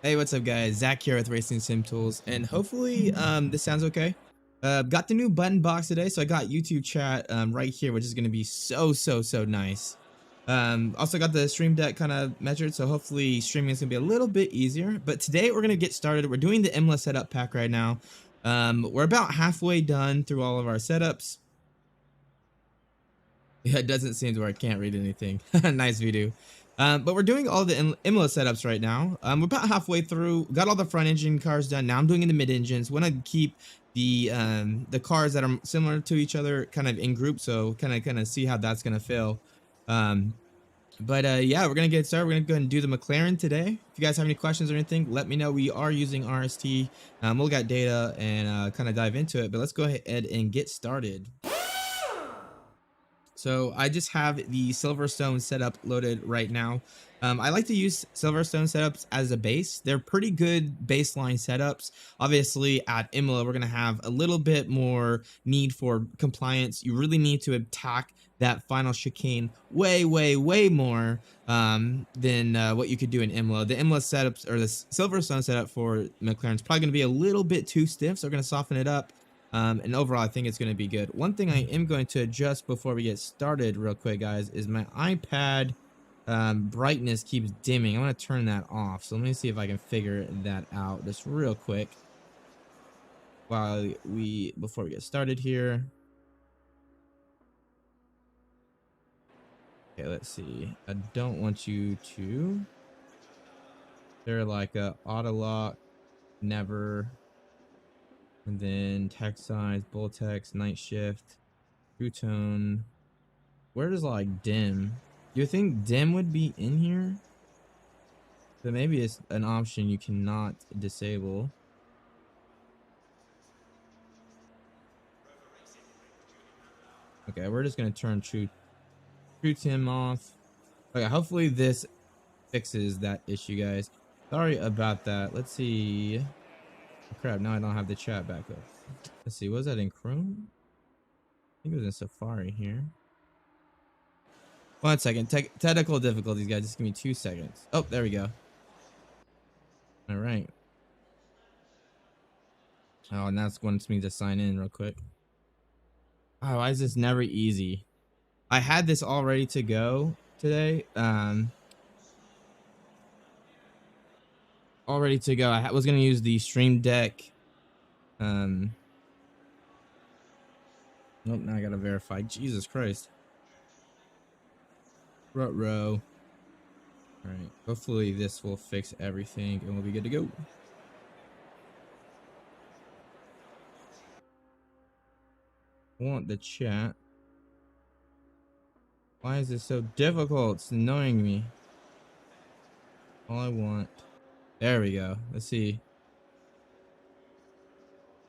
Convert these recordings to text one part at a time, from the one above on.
Hey, what's up guys? Zach here with Racing Sim Tools, and hopefully this sounds okay. Got the new button box today, so I got YouTube chat right here, which is going to be so nice. Also got the stream deck kind of measured, so hopefully streaming is going to be a little bit easier. But today we're going to get started. We're doing the Imola setup pack right now. We're about halfway done through all of our setups. Yeah, it doesn't seem to where I can't read anything. Nice video. But we're doing all the Imola setups right now. We're about halfway through. Got all the front engine cars done. Now I'm doing the mid engines. Want to keep the cars that are similar to each other kind of in groups, so kind of see how that's gonna feel. Um, but yeah, we're gonna get started. We're gonna go ahead and do the McLaren today. If you guys have any questions or anything, let me know. We are using RST. We'll get data and kind of dive into it. But let's go ahead and get started. So I just have the Silverstone setup loaded right now. I like to use Silverstone setups as a base. They're pretty good baseline setups. Obviously at Imola, we're going to have a little bit more need for compliance. You really need to attack that final chicane way more than what you could do in Imola. The Imola setups, or the Silverstone setup for McLaren, is probably going to be a little bit too stiff, so we're going to soften it up. And overall, I think it's going to be good. One thing I am going to adjust before we get started real quick, guys, is my iPad brightness keeps dimming. I'm going to turn that off. So let me see if I can figure that out just real quick before we get started here. Okay, let's see. I don't want you to. They're like a auto lock, never. And then text size, bold text, night shift, true tone. Where does like dim? You think dim would be in here? So maybe it's an option you cannot disable. Okay, we're just gonna turn true dim off. Okay, hopefully this fixes that issue, guys. Sorry about that. Let's see. Oh, crap, now I don't have the chat back up. Let's see, was that in Chrome? I think it was in Safari here. 1 second. Technical difficulties, guys. Just give me 2 seconds. Oh, there we go. All right. Oh, and that's wants me to sign in real quick. Oh, why is this never easy? I had this all ready to go today. All ready to go. I was gonna use the stream deck. Nope, now I gotta verify. Jesus Christ. Row. All right. Hopefully this will fix everything and we'll be good to go. I want the chat. Why is this so difficult? It's annoying me. All I want. There we go. Let's see.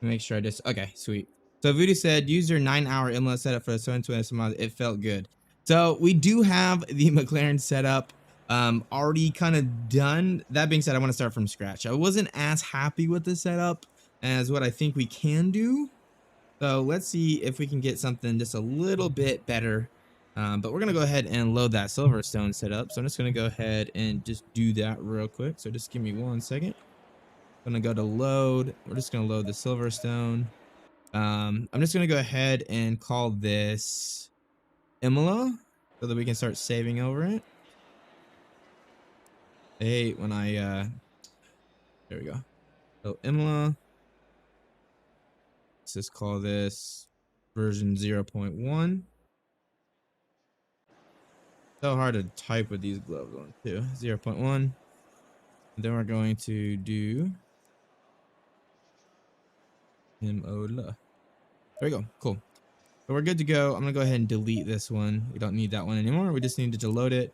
Make sure I just. Okay, sweet. So Voodoo said, use your 9-hour Imola setup for the 720 some month. It felt good. So we do have the McLaren setup already kind of done. That being said, I want to start from scratch. I wasn't as happy with the setup as what I think we can do. So let's see if we can get something just a little bit better. But we're going to go ahead and load that Silverstone setup. So I'm just going to go ahead and just do that real quick. So just give me 1 second. I'm going to go to load. We're just going to load the Silverstone. I'm just going to go ahead and call this Imola so that we can start saving over it. I hate when there we go. So Imola. Let's just call this version 0.1. So hard to type with these gloves on too. 0.1. Then we're going to do Imola. There we go. Cool. So we're good to go. I'm gonna go ahead and delete this one. We don't need that one anymore. We just need to load it.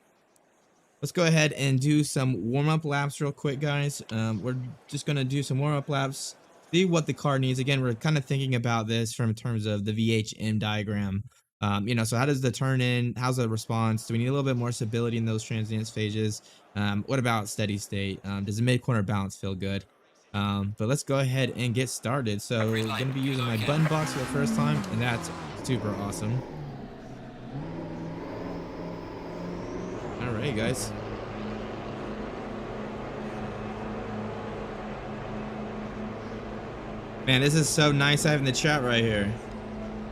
Let's go ahead and do some warm-up laps real quick, guys. We're just gonna do some warm-up laps, see what the car needs. Again, we're kind of thinking about this from terms of the VHM diagram. You know, so how does the turn in? How's the response? Do we need a little bit more stability in those transient phases? What about steady state? Does the mid-corner balance feel good? But let's go ahead and get started. So we're going to be using my button box for the first time, and that's super awesome. All right, guys. Man, this is so nice having the chat right here.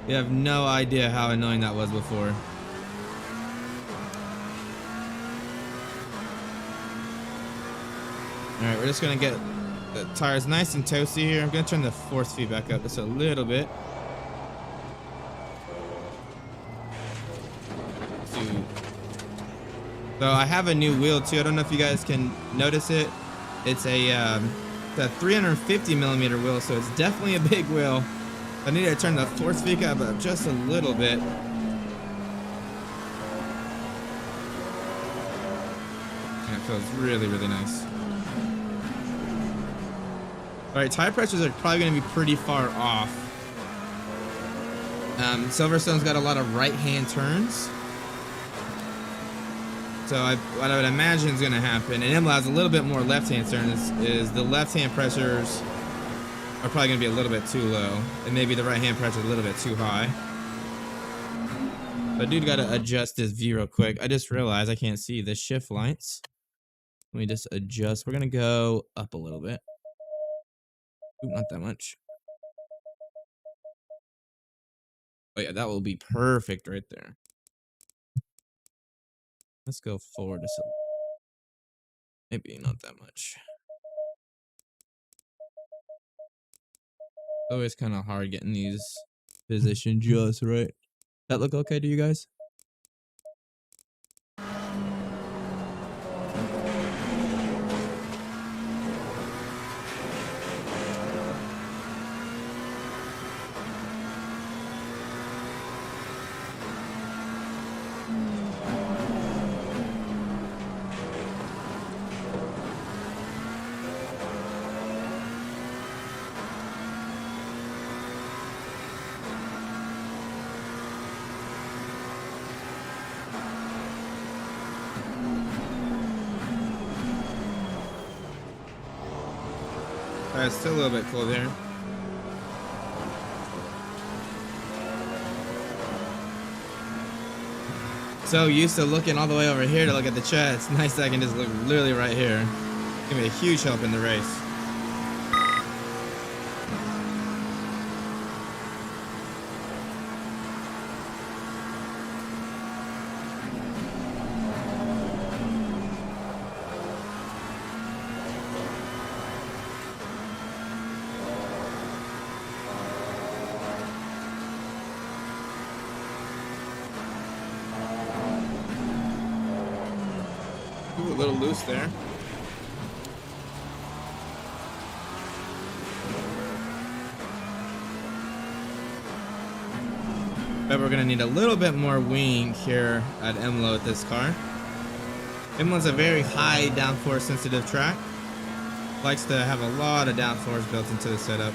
You have no idea how annoying that was before. Alright, we're just gonna get the tires nice and toasty here. I'm gonna turn the force feed back up just a little bit. So I have a new wheel too. I don't know if you guys can notice it. It's a 350 millimeter wheel, so it's definitely a big wheel. I need to turn the force feed up just a little bit. And it feels really, really nice. All right, tire pressures are probably going to be pretty far off. Silverstone's got a lot of right-hand turns. So what I would imagine is going to happen, and Imola has a little bit more left-hand turns, is the left-hand pressures are probably going to be a little bit too low, and maybe the right-hand pressure is a little bit too high. But dude, got to adjust this view real quick. I just realized I can't see the shift lights. Let me just adjust. We're going to go up a little bit. Ooh, not that much. Oh yeah, that will be perfect right there. Let's go forward to some. Maybe not that much. Always kind of hard getting these positioned just right. That look okay to you guys? It's still a little bit cold here. So used to looking all the way over here to look at the chat. It's nice that I can just look literally right here. Give me a huge help in the race. Ooh, a little loose there. But we're gonna need a little bit more wing here at Imola with this car. Imola's a very high downforce sensitive track. Likes to have a lot of downforce built into the setup.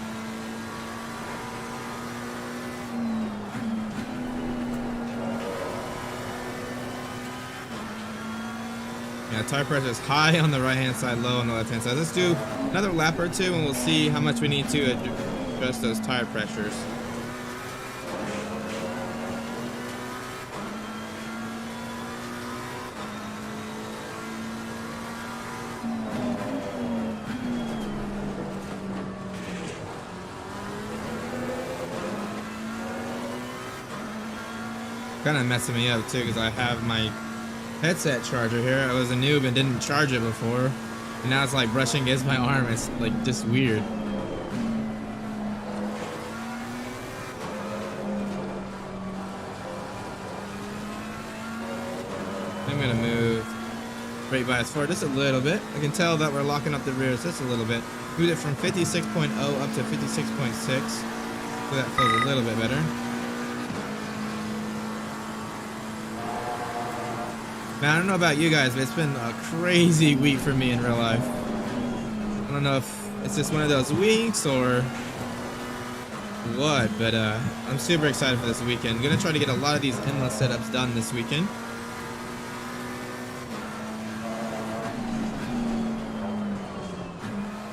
Yeah, tire pressure is high on the right-hand side, low on the left-hand side. Let's do another lap or two, and we'll see how much we need to adjust those tire pressures. Kind of messing me up too, because I have my headset charger here. I was a noob and didn't charge it before, and now it's like brushing against my arm. It's like just weird. I'm gonna move brake bias forward just a little bit. I can tell that we're locking up the rears just a little bit. Moved it from 56.0 up to 56.6, so that feels a little bit better. Man, I don't know about you guys, but it's been a crazy week for me in real life. I don't know if it's just one of those weeks or what, but I'm super excited for this weekend. I'm gonna try to get a lot of these Imola setups done this weekend.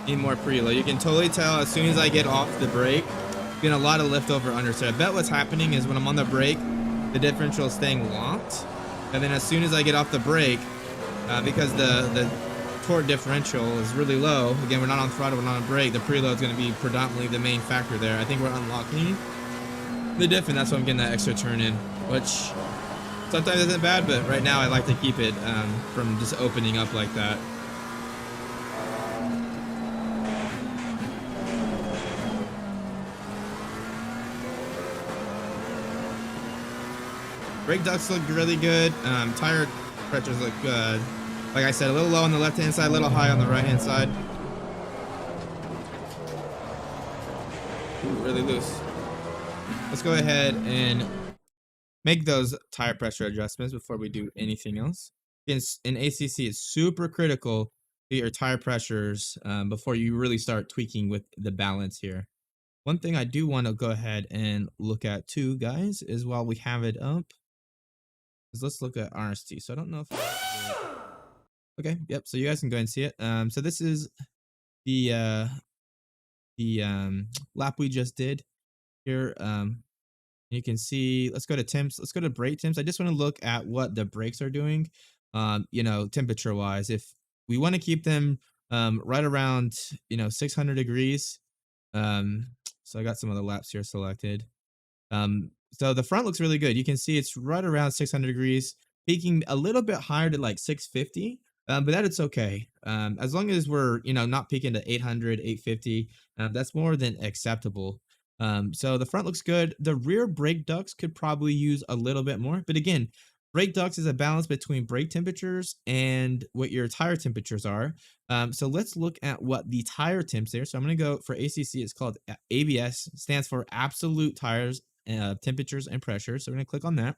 Need more preload. You can totally tell as soon as I get off the brake, getting a lot of lift over under. So I bet what's happening is when I'm on the brake, the differential is staying locked. And then as soon as I get off the brake, because the torque differential is really low. Again, we're not on throttle, we're not on brake. The preload is going to be predominantly the main factor there. I think we're unlocking the diff, and that's why I'm getting that extra turn in, which sometimes isn't bad, but right now I like to keep it from just opening up like that. Brake ducts look really good. Tire pressures look good. Like I said, a little low on the left-hand side, a little high on the right-hand side. Ooh, really loose. Let's go ahead and make those tire pressure adjustments before we do anything else. In ACC, it's super critical to get your tire pressures before you really start tweaking with the balance here. One thing I do want to go ahead and look at too, guys, is while we have it up, is let's look at RST. So I don't know if okay, yep. So you guys can go and see it. So this is the lap we just did here. You can see, let's go to temps. Let's go to brake temps. I just want to look at what the brakes are doing, you know, temperature wise. If we want to keep them right around, you know, 600 degrees. So I got some of the laps here selected. So the front looks really good. You can see it's right around 600 degrees, peaking a little bit higher to like 650. But that it's okay. As long as we're, you know, not peaking to 800, 850, that's more than acceptable. So the front looks good. The rear brake ducts could probably use a little bit more. But again, brake ducts is a balance between brake temperatures and what your tire temperatures are. So let's look at what the tire temps are. So I'm going to go for ACC. It's called ABS, stands for absolute tires, temperatures and pressure. So we're going to click on that.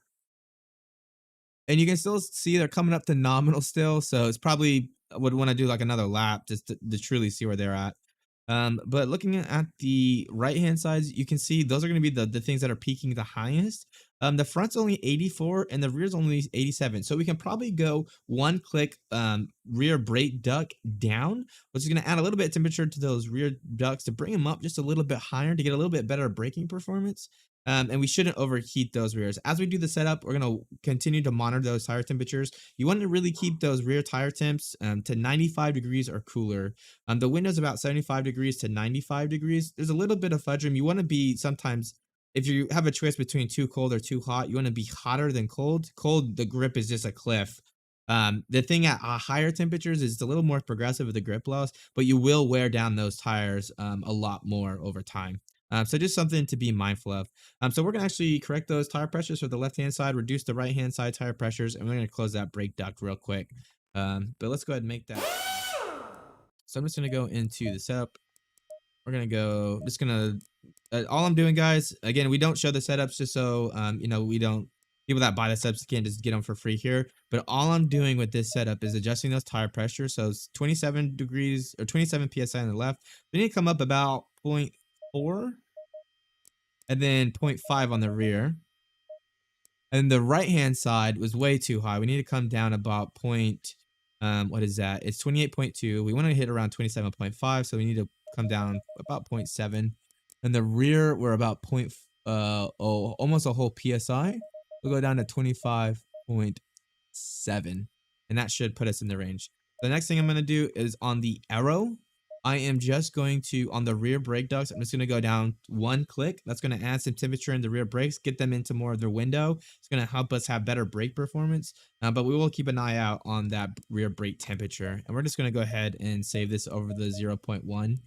And you can still see they're coming up to nominal still. So it's probably, I would want to do like another lap just to truly see where they're at. But looking at the right hand side, you can see those are going to be the things that are peaking the highest. The front's only 84 and the rear's only 87. So we can probably go one click rear brake duct down, which is going to add a little bit of temperature to those rear ducts to bring them up just a little bit higher to get a little bit better braking performance. And we shouldn't overheat those rears. As we do the setup, we're going to continue to monitor those tire temperatures. You want to really keep those rear tire temps to 95 degrees or cooler. The window's about 75 degrees to 95 degrees. There's a little bit of fudge room. You want to be sometimes, if you have a choice between too cold or too hot, you want to be hotter than cold. Cold, the grip is just a cliff. The thing at higher temperatures is it's a little more progressive with the grip loss, but you will wear down those tires a lot more over time. So just something to be mindful of. So we're going to actually correct those tire pressures for the left-hand side, reduce the right-hand side tire pressures, and we're going to close that brake duct real quick. But let's go ahead and make that. So I'm just going to go into the setup. We're going to go, I'm just going to, all I'm doing, guys, again, we don't show the setups just so, you know, we don't, people that buy the setups can't just get them for free here. But all I'm doing with this setup is adjusting those tire pressures. So it's 27 degrees or 27 PSI on the left. They need to come up about 0.4 and then 0.5 on the rear. And the right hand side was way too high. We need to come down about what is that? It's 28.2. We want to hit around 27.5, so we need to come down about 0.7. And the rear, we're about almost a whole PSI. We'll go down to 25.7, and that should put us in the range. The next thing I'm going to do is on the arrow. I am just going to, on the rear brake ducts, I'm just going to go down one click. That's going to add some temperature in the rear brakes, get them into more of their window. It's going to help us have better brake performance, but we will keep an eye out on that rear brake temperature. And we're just going to go ahead and save this over the 0.1.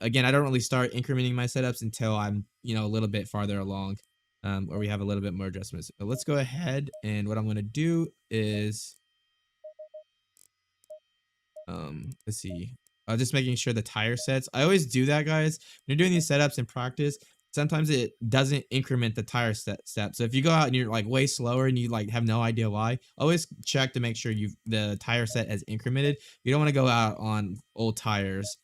Again, I don't really start incrementing my setups until I'm, you know, a little bit farther along, or we have a little bit more adjustments. But let's go ahead, and what I'm going to do is, let's see. Just making sure the tire sets. I always do that, guys. When you're doing these setups in practice, sometimes it doesn't increment the tire step. So if you go out and you're like way slower and you like have no idea why, always check to make sure the tire set has incremented. You don't want to go out on old tires.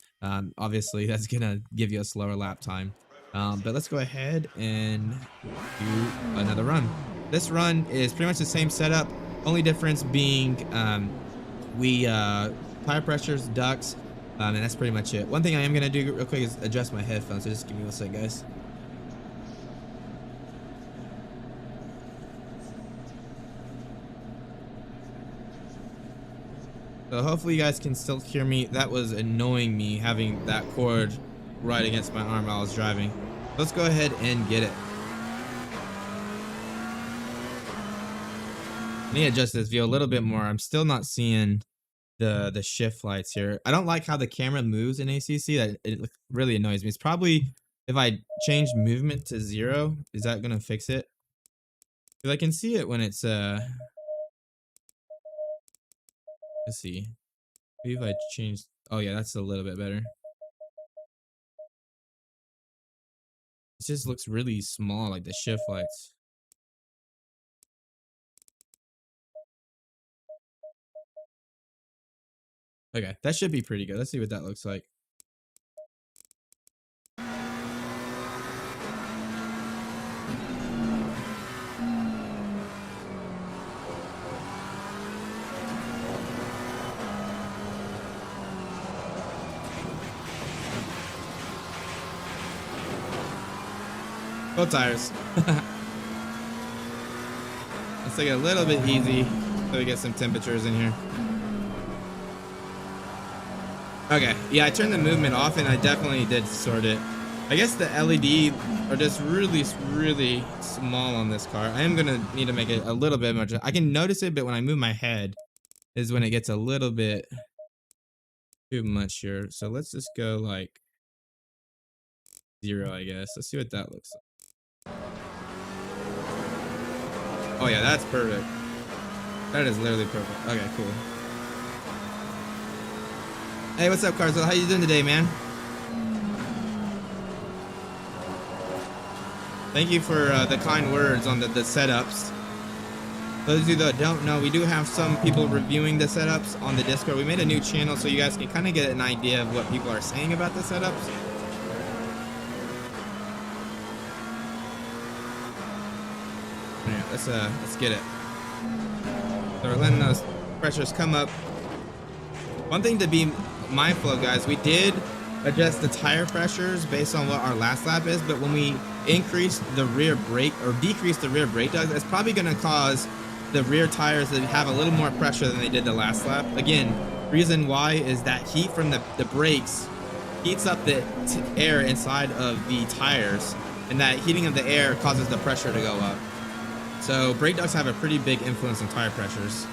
Obviously, that's gonna give you a slower lap time. But let's go ahead and do another run. This run is pretty much the same setup. Only difference being tire pressures, ducts. And that's pretty much it. One thing I am going to do real quick is adjust my headphones. So just give me 1 second, guys. So hopefully you guys can still hear me. That was annoying me having that cord right against my arm while I was driving. Let's go ahead and get it. I need to adjust this view a little bit more. I'm still not seeing the shift lights here. I don't like how the camera moves in ACC. That it really annoys me. It's probably if I change movement to 0, is that gonna fix it? Because I can see it when it's let's see. Maybe if I change, oh yeah, that's a little bit better. It just looks really small, like the shift lights. Okay, that should be pretty good. Let's see what that looks like. Both tires. Let's take it a little bit easy so we get some temperatures in here. Okay, yeah, I turned the movement off and I definitely did sort it. I guess the LED are just really, really small on this car. I am gonna need to make it a little bit much. I can notice it, but when I move my head is when it gets a little bit too much here. So let's just go like 0, I guess. Let's see what that looks like. Oh yeah, that's perfect. That is literally perfect. Okay, cool. Hey, what's up, Carzo? How you doing today, man? Thank you for the kind words on the setups. Those of you that don't know, we do have some people reviewing the setups on the Discord. We made a new channel so you guys can kind of get an idea of what people are saying about the setups. Alright, let's get it. So we're letting those pressures come up. One thing to be mindful of, guys, we did adjust the tire pressures based on what our last lap is, but when we increase the rear brake or decrease the rear brake duct, that's probably going to cause the rear tires to have a little more pressure than they did the last lap. Again, reason why is that heat from the brakes heats up the air inside of the tires, and that heating of the air causes the pressure to go up. So brake ducts have a pretty big influence on tire pressures.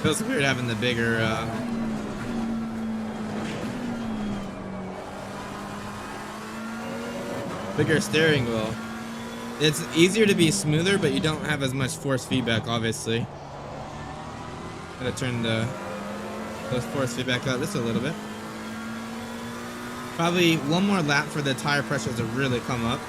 Feels weird having the bigger steering wheel. It's easier to be smoother, but you don't have as much force feedback, obviously. Gotta turn those force feedback up just a little bit. Probably one more lap for the tire pressures to really come up.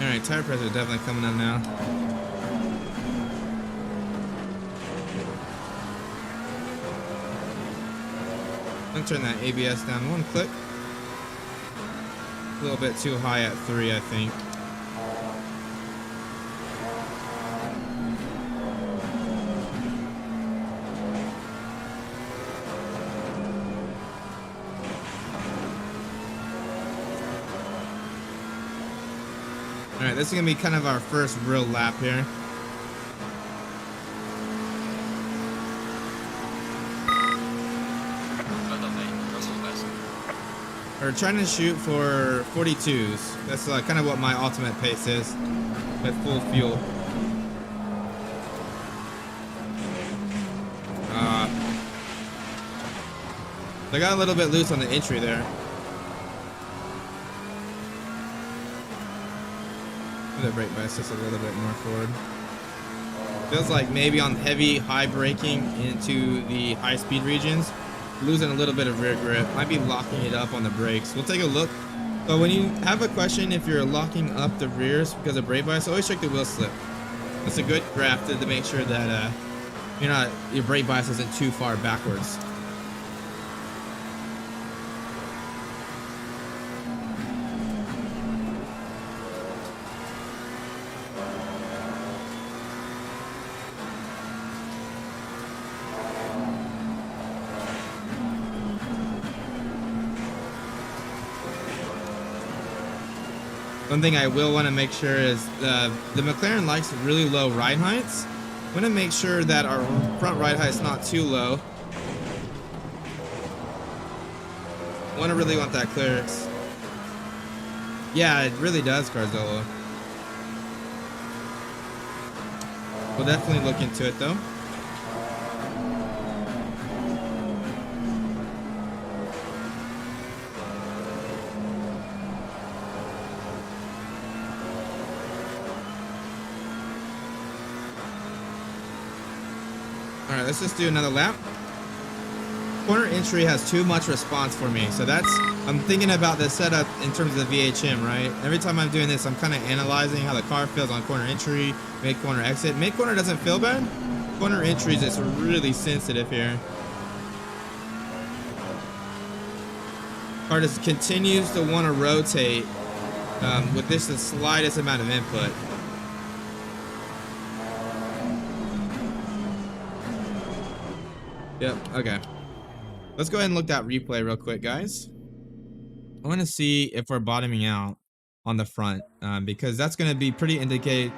Alright, tire pressure is definitely coming up now. I'm gonna turn that ABS down one click. A little bit too high at 3, I think. Alright, this is gonna be kind of our first real lap here. We're trying to shoot for 42s. That's kind of what my ultimate pace is with full fuel. I got a little bit loose on the entry there. The brake bias just a little bit more forward. Feels like maybe on heavy high braking into the high speed regions, losing a little bit of rear grip, might be locking it up on the brakes. We'll take a look. So when you have a question if you're locking up the rears because of brake bias, always check the wheel slip. That's a good graph to make sure that your brake bias isn't too far backwards. One thing I will want to make sure is the McLaren likes really low ride heights. I want to make sure that our front ride height is not too low. I really want that clearance. Yeah, it really does, Carzolo. We'll definitely look into it though. All right, let's just do another lap. Corner entry has too much response for me, so I'm thinking about the setup in terms of the VHM, right? Every time I'm doing this, I'm kind of analyzing how the car feels on corner entry, mid-corner exit. Mid-corner doesn't feel bad. Corner entry is just really sensitive here. Car just continues to want to rotate with this the slightest amount of input. Yep, okay. Let's go ahead and look at replay real quick, guys. I want to see if we're bottoming out on the front because that's going to be going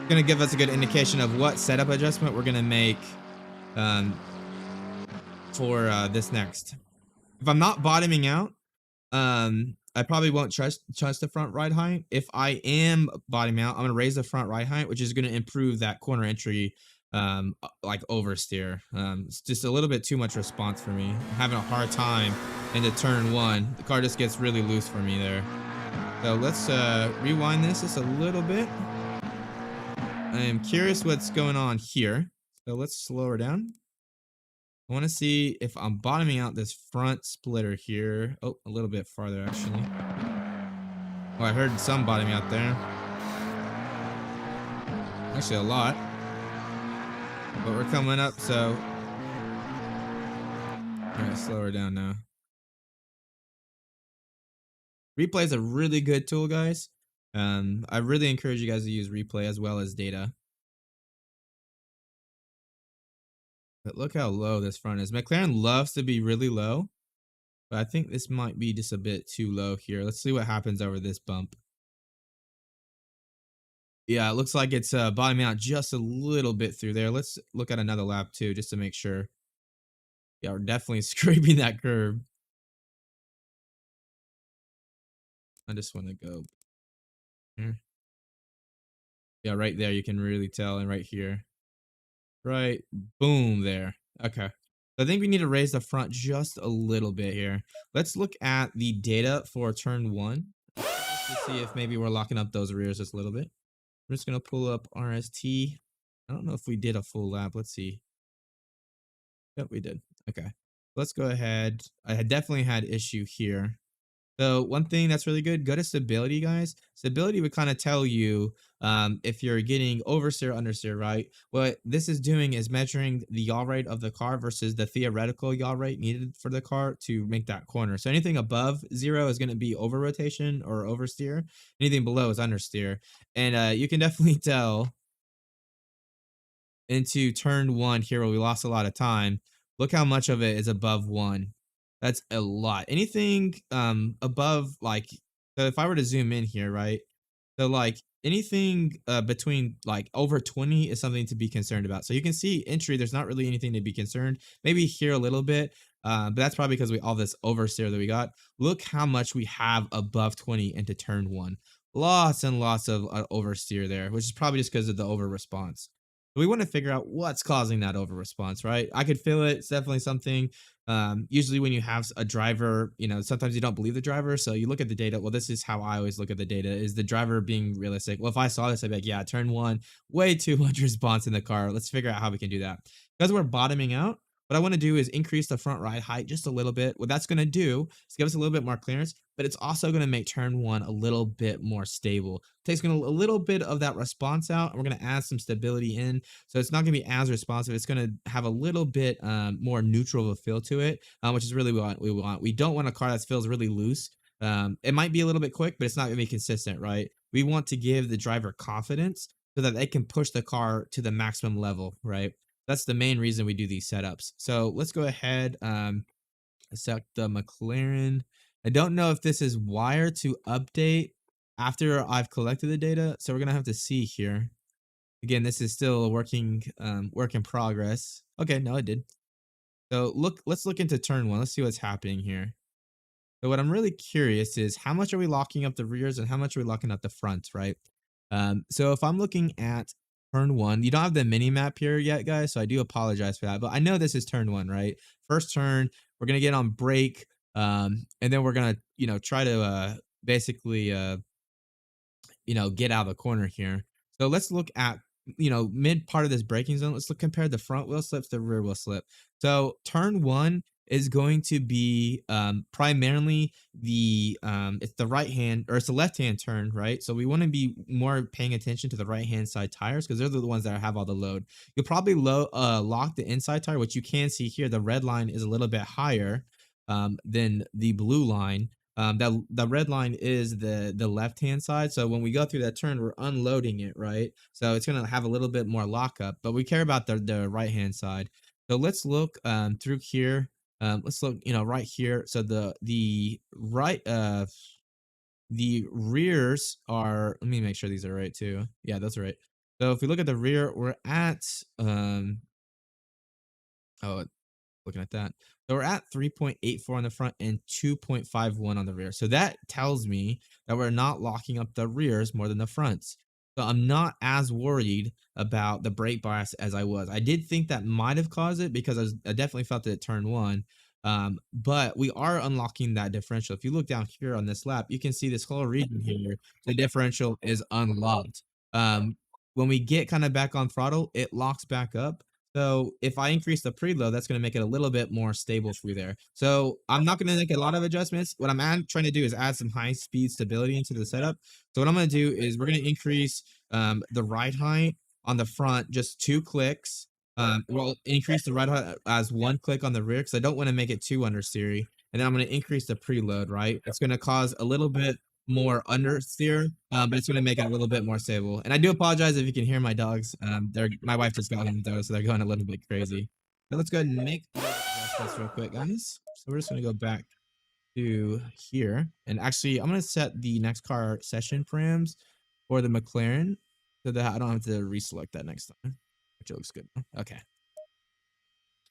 to give us a good indication of what setup adjustment we're going to make for this next. If I'm not bottoming out, I probably won't trust the front ride height. If I am bottoming out, I'm going to raise the front ride height, which is going to improve that corner entry like oversteer. It's just a little bit too much response for me. I'm having a hard time into turn one. The car just gets really loose for me there. So let's rewind this just a little bit. I am curious what's going on here. So let's slow her down. I want to see if I'm bottoming out this front splitter here. Oh, a little bit farther actually. Oh, I heard some bottoming out there. Actually a lot. But we're coming up, so I'm gonna slow her down now. Replay is a really good tool, guys. I really encourage you guys to use replay as well as data. But look how low this front is. McLaren loves to be really low, but I think this might be just a bit too low here. Let's see what happens over this bump. Yeah, it looks like it's bottoming out just a little bit through there. Let's look at another lap too, just to make sure. Yeah, we're definitely scraping that curb. I just want to go here. Yeah, right there. You can really tell. And right here. Right. Boom there. Okay. So I think we need to raise the front just a little bit here. Let's look at the data for turn one. Just to see if maybe we're locking up those rears just a little bit. I'm just going to pull up RST. I don't know if we did a full lap. Let's see. Yep, we did. Okay. Let's go ahead. I had definitely had issue here. So one thing that's really good, go to stability, guys. Stability would kind of tell you if you're getting oversteer, understeer, right? What this is doing is measuring the yaw rate of the car versus the theoretical yaw rate needed for the car to make that corner. So anything above 0 is going to be over rotation or oversteer. Anything below is understeer. And you can definitely tell into turn one here where we lost a lot of time. Look how much of it is above 1. That's a lot. Anything above, like, so if I were to zoom in here, right? So like anything between like over 20 is something to be concerned about. So you can see entry, there's not really anything to be concerned. Maybe here a little bit, but that's probably because all this oversteer that we got. Look how much we have above 20 into turn one. Lots and lots of oversteer there, which is probably just because of the over response. We want to figure out what's causing that over response, right? I could feel it. It's definitely something. Usually when you have a driver, sometimes you don't believe the driver, so you look at the data. Well, this is how I always look at the data: is the driver being realistic? Well, if I saw this, I'd be like, yeah, turn one, way too much response in the car. Let's figure out how we can do that. Because we're bottoming out, what I want to do is increase the front ride height just a little bit. What that's going to do is give us a little bit more clearance, but it's also going to make turn one a little bit more stable. Takes a little bit of that response out, and we're going to add some stability in. So it's not going to be as responsive. It's going to have a little bit more neutral of a feel to it, which is really what we want. We don't want a car that feels really loose. It might be a little bit quick, but it's not going to be consistent, right? We want to give the driver confidence so that they can push the car to the maximum level, right? That's the main reason we do these setups. So let's go ahead, select the Mclaren. I don't know if this is wired to update after I've collected the data, so we're gonna have to see here. Again, this is still a work in progress. Okay, no, it did. So let's look into turn one. Let's see what's happening here. So what I'm really curious is how much are we locking up the rears and how much are we locking up the fronts, right? So if I'm looking at turn one, you don't have the mini map here yet, guys, so I do apologize for that, but I know this is turn one, right? First turn, we're gonna get on brake, and then we're gonna, try to basically get out of the corner here. So let's look at, mid part of this braking zone. Let's compare the front wheel slips to rear wheel slip. So turn one is going to be primarily it's the right hand, or it's the left hand turn, right? So we want to be more paying attention to the right hand side tires because they're the ones that have all the load. You'll probably lock the inside tire, which you can see here. The red line is a little bit higher than the blue line. The red line is the left hand side. So when we go through that turn, we're unloading it, right? So it's gonna have a little bit more lockup, but we care about the right hand side. So let's look through here. Let's look, right here. So the right the rears are, let me make sure these are right too. Yeah, those are right. So if we look at the rear, we're at oh, looking at that. So we're at 3.84 on the front and 2.51 on the rear. So that tells me that we're not locking up the rears more than the fronts. So I'm not as worried about the brake bias as I was. I did think that might have caused it because I definitely felt it at turn one. But we are unlocking that differential. If you look down here on this lap, you can see this whole region here, the differential is unlocked. When we get kind of back on throttle, it locks back up. So if I increase the preload, that's going to make it a little bit more stable through there. So I'm not going to make a lot of adjustments. What I'm trying to do is add some high speed stability into the setup. So what I'm going to do is we're going to increase the ride height on the front just 2 clicks. We'll increase the ride height as 1 click on the rear because I don't want to make it too understeery. And then I'm going to increase the preload, right? It's going to cause a little bit more understeer, but it's going to make it a little bit more stable. And I do apologize if you can hear my dogs. My wife just got them though, so they're going a little bit crazy. But let's go ahead and make adjustments real quick, guys. So we're just going to go back to here, and actually I'm going to set the next car session params for the Mclaren so that I don't have to reselect that next time, which looks good. Okay.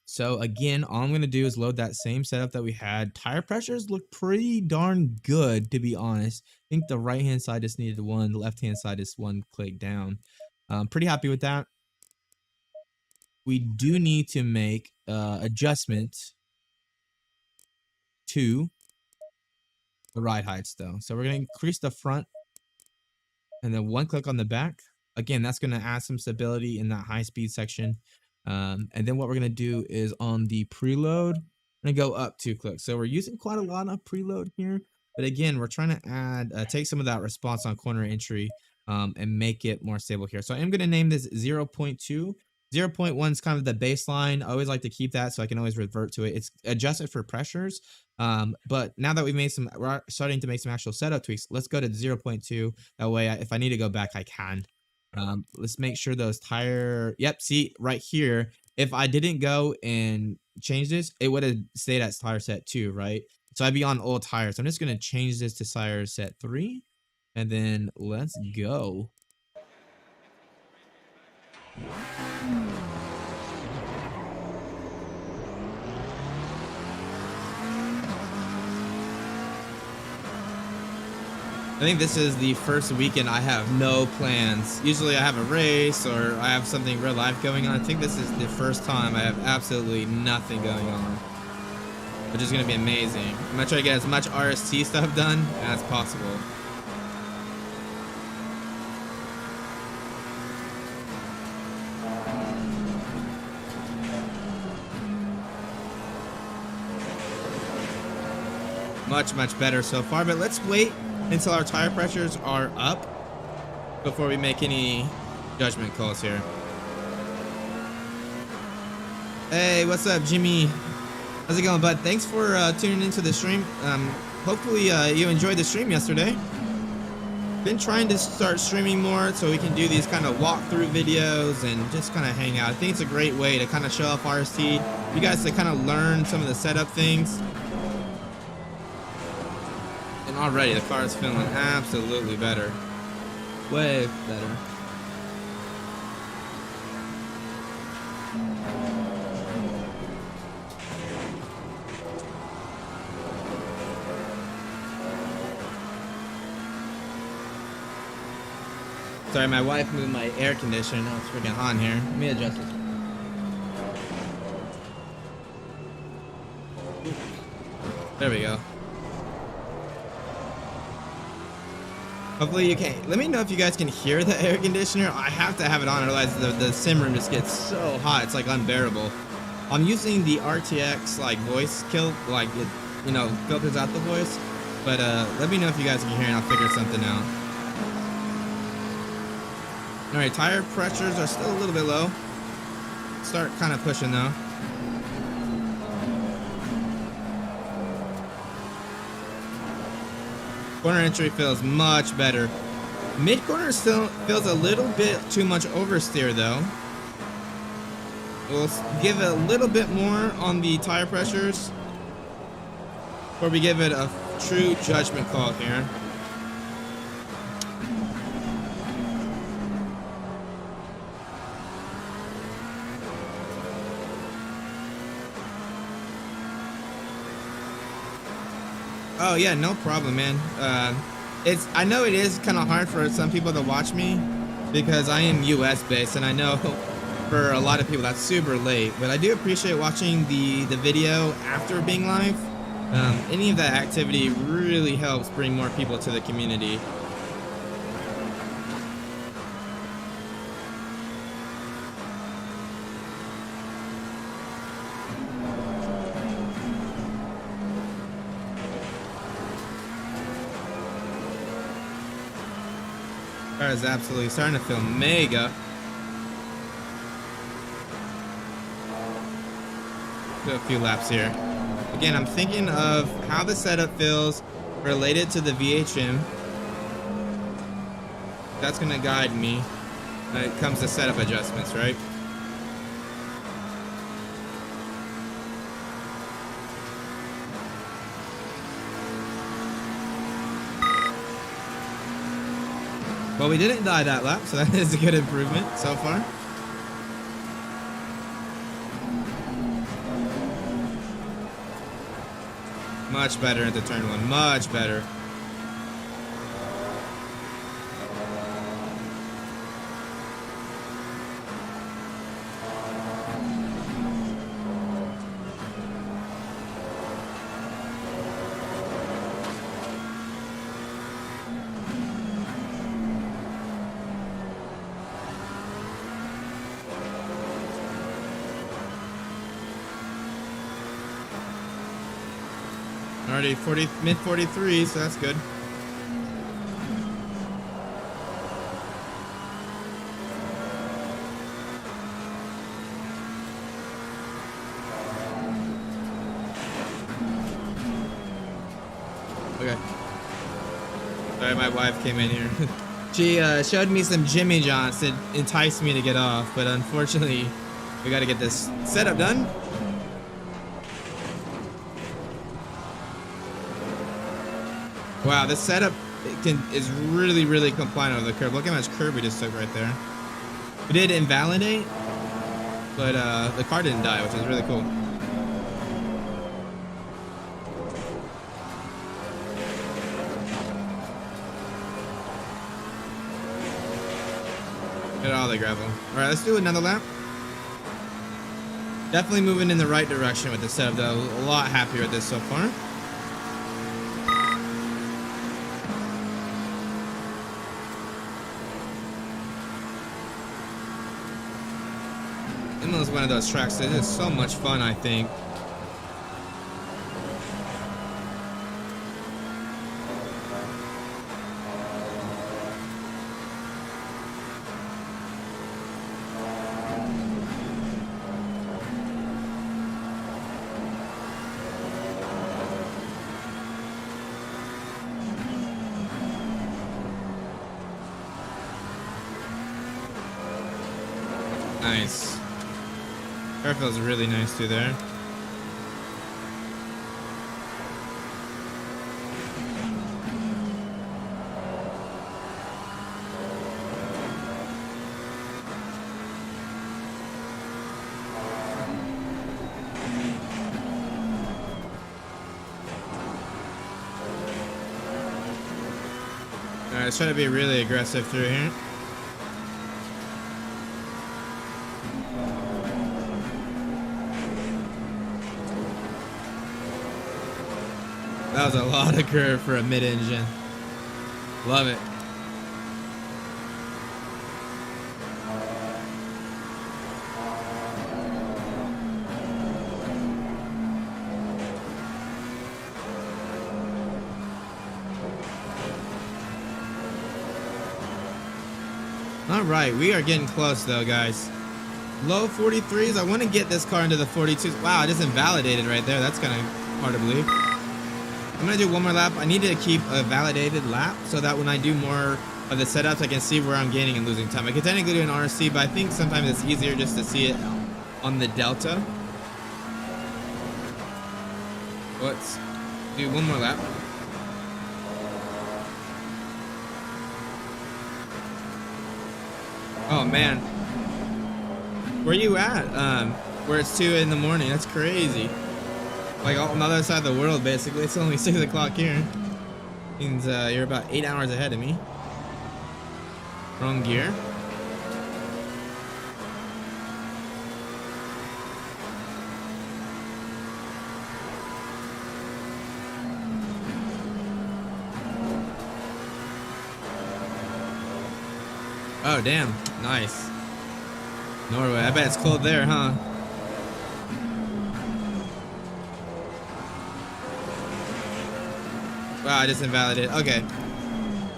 So again, all I'm going to do is load that same setup that we had. Tire pressures look pretty darn good, to be honest. I think the right hand side just needed 1, the left hand side is 1 click down. Pretty happy with that. We do need to make adjustments to the ride heights though. So we're going to increase the front and then 1 click on the back. Again, that's going to add some stability in that high speed section. And then what we're going to do is on the preload, we're going to go up 2 clicks. So we're using quite a lot of preload here. But again, we're trying to add, take some of that response on corner entry and make it more stable here. So I'm going to name this 0.2. 0.1 is kind of the baseline. I always like to keep that so I can always revert to it. It's adjusted for pressures. But now that we're starting to make some actual setup tweaks, let's go to 0.2. That way, if I need to go back, I can. Let's make sure those yep, see right here, if I didn't go and change this, it would have stayed at tire set 2, right? So I'd be on old tires. I'm just going to change this to tire set 3, and then let's go. I think this is the first weekend I have no plans. Usually I have a race or I have something real life going on. I think this is the first time I have absolutely nothing going on. which is gonna be amazing. I'm gonna try to get as much RST stuff done as possible. Much better so far, but let's wait until our tire pressures are up before we make any judgment calls here. Hey, what's up, Jimmy? How's it going, bud? Thanks for tuning into the stream. Hopefully you enjoyed the stream yesterday. Been trying to start streaming more so we can do these kind of walkthrough videos and just kind of hang out. I think it's a great way to kind of show off RST, you guys to kind of learn some of the setup things. And already the car is feeling absolutely better. Way better. Sorry, my wife moved my air conditioner. Now it's freaking hot in here. Let me adjust it. There we go. Hopefully you can. Let me know if you guys can hear the air conditioner. I have to have it on, otherwise the sim room just gets so hot. It's like unbearable. I'm using the RTX like voice kill, like it, you know, filters out the voice. But let me know if you guys can hear and I'll figure something out. All right, tire pressures are still a little bit low. Start kind of pushing though. Corner entry feels much better. Mid corner still feels a little bit too much oversteer though. We'll give it a little bit more on the tire pressures before we give it a true judgment call here. Oh yeah, no problem, man. I know it is kind of hard for some people to watch me because I am US based, and I know for a lot of people that's super late, but I do appreciate watching the video after being live. Any of that activity really helps bring more people to the community. Car is absolutely starting to feel mega. Do a few laps here. Again, I'm thinking of how the setup feels related to the VHM. That's gonna guide me when it comes to setup adjustments, right? Well, we didn't die that lap, so that is a good improvement so far. Much better into turn one, much better. Already mid 43, so that's good. Okay. Sorry, my wife came in here. She showed me some Jimmy Johns to entice me to get off, but unfortunately, we got to get this setup done. Wow, this setup is really compliant over the curb. Look how much curb we just took right there. We did invalidate, but the car didn't die, which is really cool. Get all the gravel. All right, let's do another lap. Definitely moving in the right direction with the setup, though. A lot happier with this so far. Imola is one of those tracks that is so much fun, I think. Nice. Car feels really nice through there. Alright, let's try to be really aggressive through here. That was a lot of curve for a mid-engine. Love it. All right, we are getting close though, guys. Low 43s. I want to get this car into the 42s. Wow, I just invalidated right there. That's kind of hard to believe. I'm gonna do one more lap. I need to keep a validated lap so that when I do more of the setups, I can see where I'm gaining and losing time. I could technically do an RST, but I think sometimes it's easier just to see it on the delta. Let's do one more lap. Oh man, where you at? Where it's 2 in the morning? That's crazy. Like on the other side of the world, basically. It's only 6 o'clock here. Means you're about 8 hours ahead of me. Wrong gear. Oh damn, nice. Norway. I bet it's cold there, huh? Wow, I just invalidated. Okay.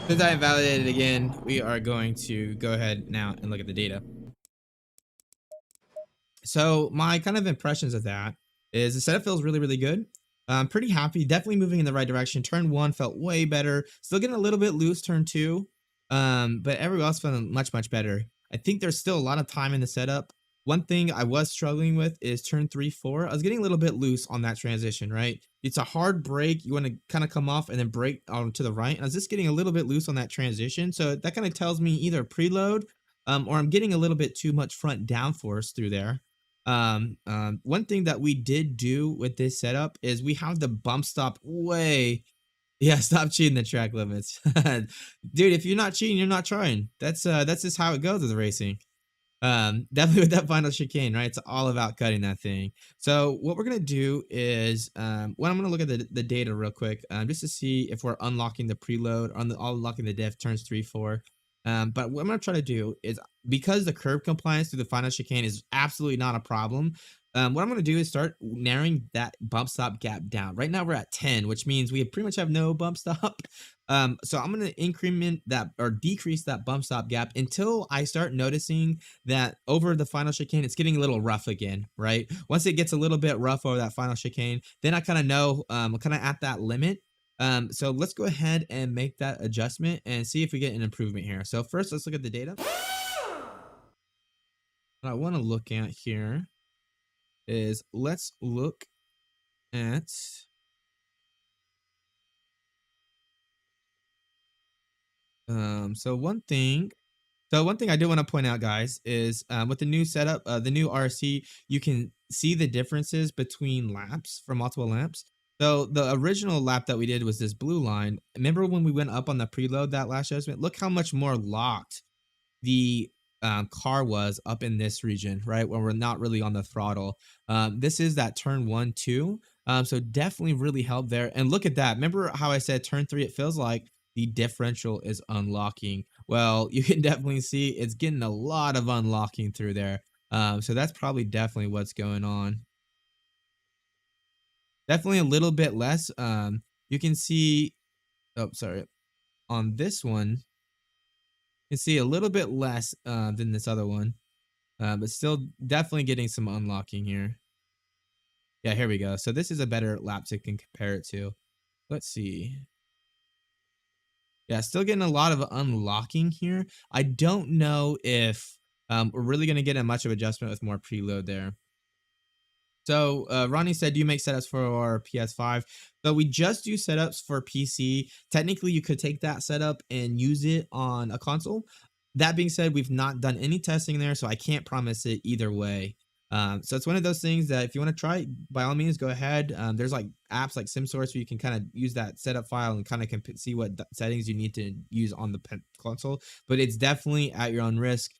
Since I invalidated again, we are going to go ahead now and look at the data. So my kind of impressions of that is the setup feels really, really good. I'm pretty happy. Definitely moving in the right direction. Turn 1 felt way better. Still getting a little bit loose turn 2. But everywhere else felt much, much better. I think there's still a lot of time in the setup. One thing I was struggling with is turn 3, 4. I was getting a little bit loose on that transition, right? It's a hard brake. You want to kind of come off and then brake on to the right. And I was just getting a little bit loose on that transition. So that kind of tells me either preload or I'm getting a little bit too much front downforce through there. One thing that we did do with this setup is we have the bump stop way. Yeah, stop cheating the track limits. Dude, if you're not cheating, you're not trying. That's just how it goes with racing. Definitely with that final chicane, right? It's all about cutting that thing. So what we're gonna do is well, I'm gonna look at the data real quick, just to see if we're unlocking the preload, unlocking the diff turns 3, 4. But what I'm gonna try to do is, because the curb compliance through the final chicane is absolutely not a problem, what I'm gonna do is start narrowing that bump stop gap down. Right now we're at 10, which means we pretty much have no bump stop. So I'm gonna increment that or decrease that bump stop gap until I start noticing that over the final chicane, it's getting a little rough again, right? Once it gets a little bit rough over that final chicane, then I kind of know, I'm kind of at that limit. So let's go ahead and make that adjustment and see if we get an improvement here. So first, let's look at the data. What I want to look at here is let's look at so one thing I do want to point out, guys, is with the new setup, the new RC, you can see the differences between laps for multiple laps. So the original lap that we did was this blue line. Remember when we went up on the preload that last judgment? Look how much more locked the car was up in this region, right? When we're not really on the throttle. This is that turn 1, 2. So definitely really helped there. And look at that. Remember how I said turn 3, it feels like the differential is unlocking. Well, you can definitely see it's getting a lot of unlocking through there. So that's probably definitely what's going on. Definitely a little bit less. You can see, oh, sorry, on this one, you can see a little bit less than this other one. But still definitely getting some unlocking here. Yeah, here we go. So this is a better lap to compare it to. Let's see. Yeah, still getting a lot of unlocking here. I don't know if we're really going to get a much of adjustment with more preload there. So Ronnie said, do you make setups for PS5? So we just do setups for PC. Technically, you could take that setup and use it on a console. That being said, we've not done any testing there, so I can't promise it either way. So it's one of those things that if you want to try it, by all means, go ahead. There's like apps like SimSource where you can kind of use that setup file and kind of see what settings you need to use on the console. But it's definitely at your own risk.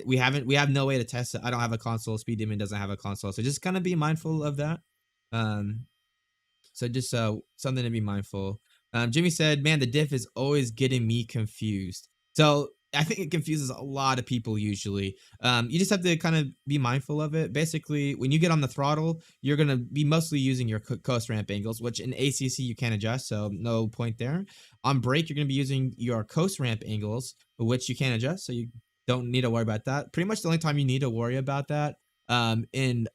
We have no way to test it. I don't have a console. Speed Demon doesn't have a console, so just kind of be mindful of that. So just something to be mindful. Jimmy said, man, the diff is always getting me confused. So I think it confuses a lot of people usually. You just have to kind of be mindful of it. Basically, when you get on the throttle, you're going to be mostly using your coast ramp angles, which in ACC you can't adjust, so no point there. On brake, you're going to be using your coast ramp angles, which you can't adjust, so you don't need to worry about that. Pretty much the only time you need to worry about that in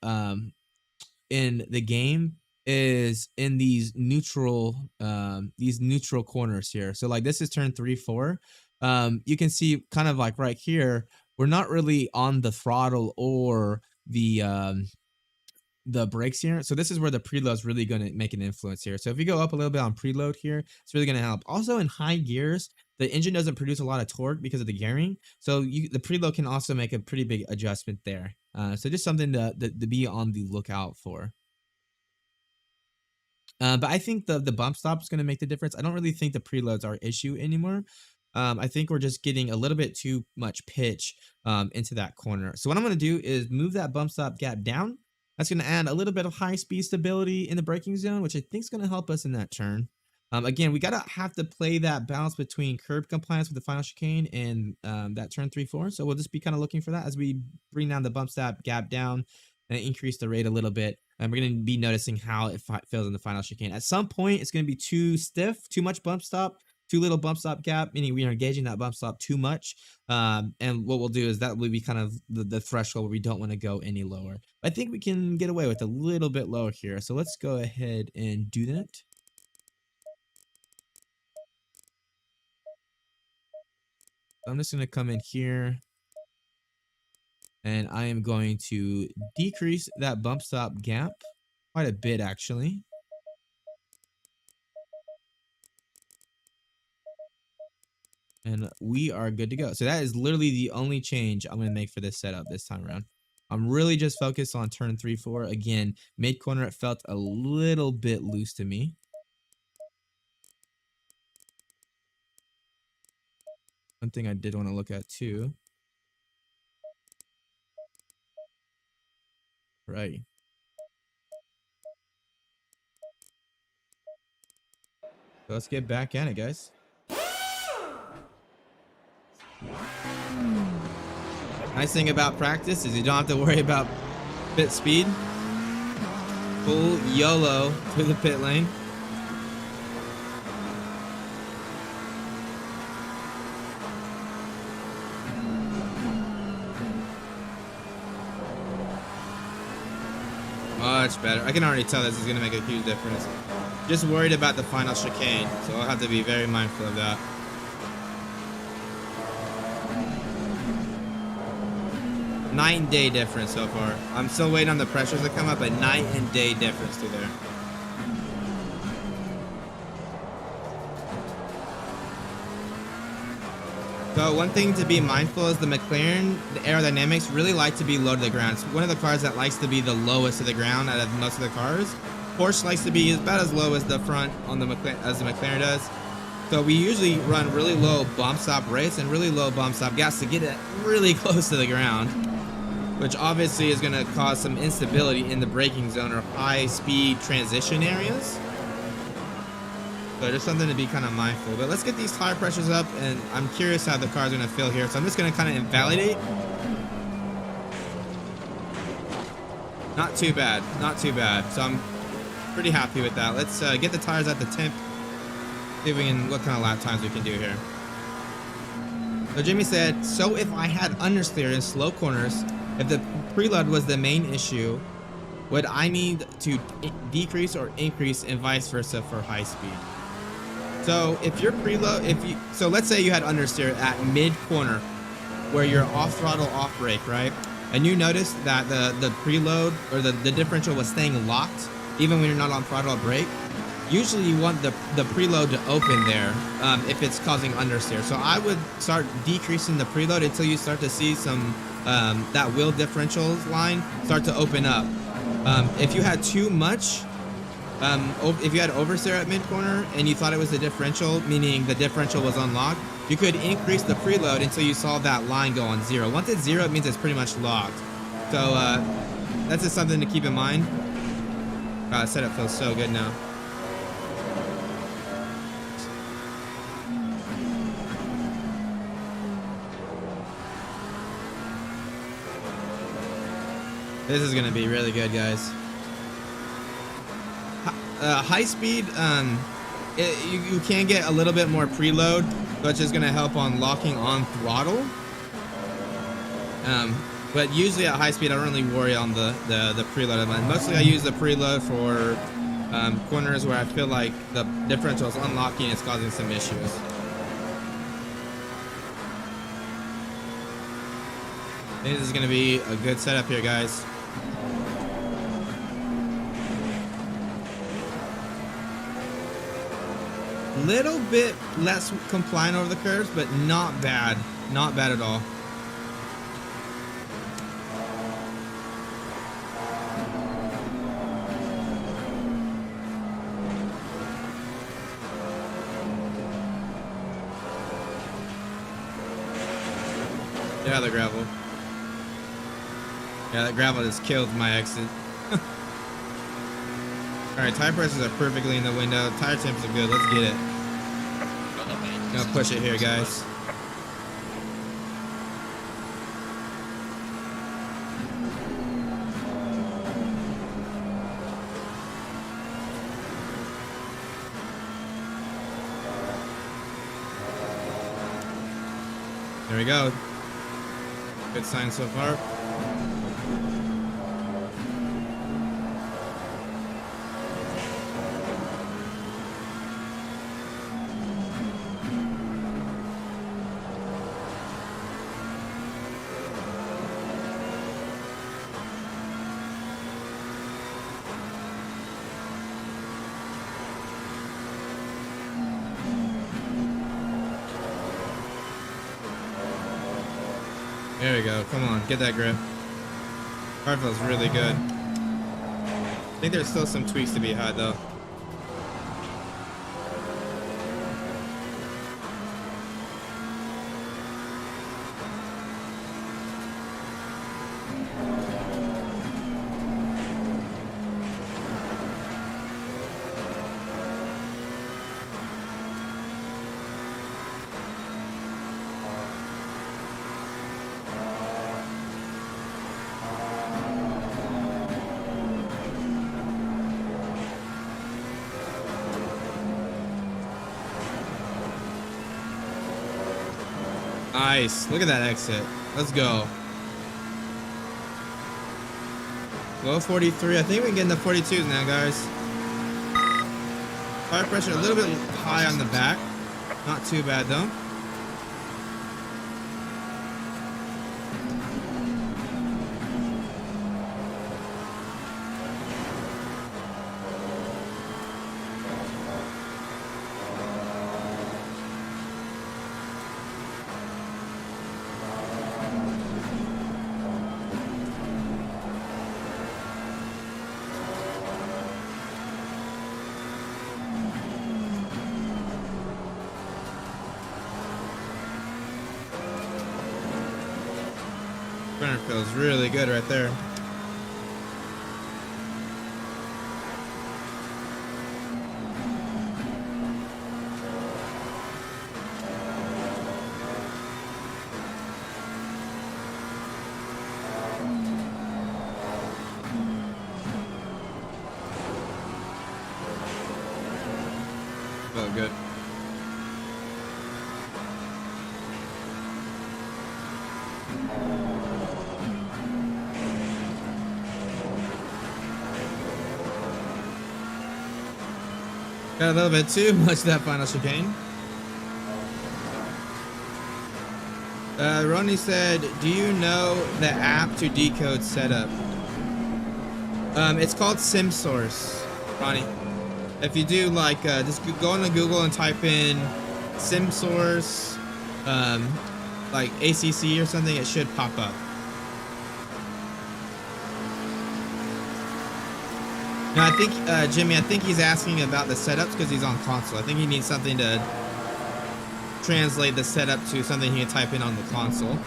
the game is in these neutral corners here. So like this is turn 3, 4. You can see kind of like right here, we're not really on the throttle or the brakes here. So this is where the preload is really going to make an influence here. So if you go up a little bit on preload here, it's really going to help. Also in high gears, the engine doesn't produce a lot of torque because of the gearing. So the preload can also make a pretty big adjustment there. So just something to be on the lookout for. But I think the bump stop is going to make the difference. I don't really think the preloads are an issue anymore. I think we're just getting a little bit too much pitch into that corner. So what I'm going to do is move that bump stop gap down. That's going to add a little bit of high speed stability in the braking zone, which I think is going to help us in that turn. Again, we have to play that balance between curb compliance with the final chicane and that turn 3, 4. So we'll just be kind of looking for that as we bring down the bump stop gap down and increase the rate a little bit. And we're going to be noticing how it feels in the final chicane. At some point, it's going to be too stiff, too much bump stop, too little bump stop gap, meaning we are engaging that bump stop too much. And what we'll do is that will be kind of the threshold where we don't want to go any lower. I think we can get away with a little bit lower here. So let's go ahead and do that. I'm just going to come in here and I am going to decrease that bump stop gap quite a bit, actually. And we are good to go. So that is literally the only change I'm going to make for this setup this time around. I'm really just focused on turn 3, 4. Again, mid corner, it felt a little bit loose to me. One thing I did want to look at too. Right. So let's get back at it, guys. Nice thing about practice is you don't have to worry about pit speed. Full YOLO through the pit lane. Much better. I can already tell this is going to make a huge difference. Just worried about the final chicane, so I'll have to be very mindful of that. Night and day difference so far. I'm still waiting on the pressures to come up, but night and day difference through there. So one thing to be mindful is the Mclaren, the aerodynamics really like to be low to the ground. It's one of the cars that likes to be the lowest to the ground out of most of the cars. Porsche likes to be about as low as the front on the McLaren, as the McLaren does. So we usually run really low bump stop rates and really low bump stop gas to get it really close to the ground, which obviously is going to cause some instability in the braking zone or high speed transition areas. So just something to be kind of mindful. But let's get these tire pressures up, and I'm curious how the car's going to feel here. So I'm just going to kind of invalidate. Not too bad, not too bad. So I'm pretty happy with that. Let's get the tires at the temp. See if we can, what kind of lap times we can do here. So Jimmy said, so if I had understeer in slow corners, if the preload was the main issue, would I need to decrease or increase and vice versa for high speed? So if your preload, so let's say you had understeer at mid corner where you're off throttle, off brake, right? And you noticed that the preload or the differential was staying locked even when you're not on throttle or brake. Usually you want the preload to open there if it's causing understeer. So I would start decreasing the preload until you start to see some that wheel differential line start to open up. If you had too much, if you had oversteer at mid corner and you thought it was the differential, meaning the differential was unlocked, you could increase the preload until you saw that line go on 0. Once it's 0, it means it's pretty much locked. So that's just something to keep in mind. Setup feels so good now. This is gonna be really good, guys. High speed, you can get a little bit more preload, which is gonna help on locking on throttle. But usually at high speed, I don't really worry on the preload. Mostly I use the preload for corners where I feel like the differential is unlocking and it's causing some issues. I think this is gonna be a good setup here, guys. Little bit less compliant over the curves, but not bad. Not bad at all. Yeah, the gravel. Yeah, that gravel just killed my exit. Alright, tire pressures are perfectly in the window. Tire temps are good. Let's get it. Gonna push it here, guys. There we go. Good sign so far. There we go. Come on, get that grip. Car feels really good. I think there's still some tweaks to be had though. Nice. Look at that exit. Let's go. Low 43. I think we can get in the 42s now, guys. Tire pressure a little bit high on the back. Not too bad, though. Feels really good right there. Felt good. Got a little bit too much that final chicane. Ronnie said, "Do you know the app to decode setup?" It's called SimSource, Ronnie. If you do, like, just go on to Google and type in SimSource, like ACC or something, it should pop up. No, I think, Jimmy, I think he's asking about the setups because he's on console. I think he needs something to translate the setup to something he can type in on the console.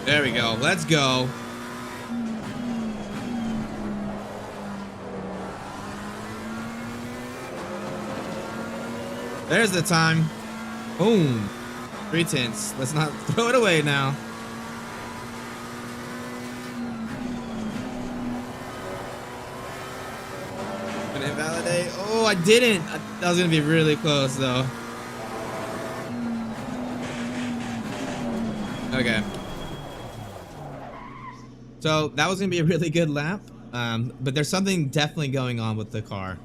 There we go. Let's go. There's the time. Boom. 3/10. Let's not throw it away now. Gonna invalidate. Oh, I didn't. That was gonna be really close though. Okay. So that was gonna be a really good lap. But there's something definitely going on with the car.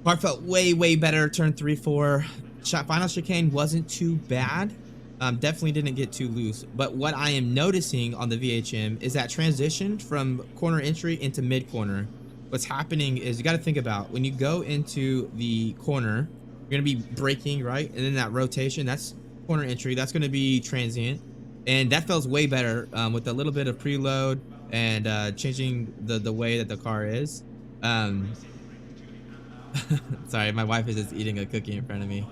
Car felt way better. Turn 3, 4. Final chicane wasn't too bad. Definitely didn't get too loose. But what I am noticing on the VHM is that transition from corner entry into mid corner. What's happening is you got to think about when you go into the corner, you're going to be braking, right? And then that rotation, that's corner entry. That's going to be transient. And that feels way better with a little bit of preload and changing the way that the car is. Sorry, my wife is just eating a cookie in front of me.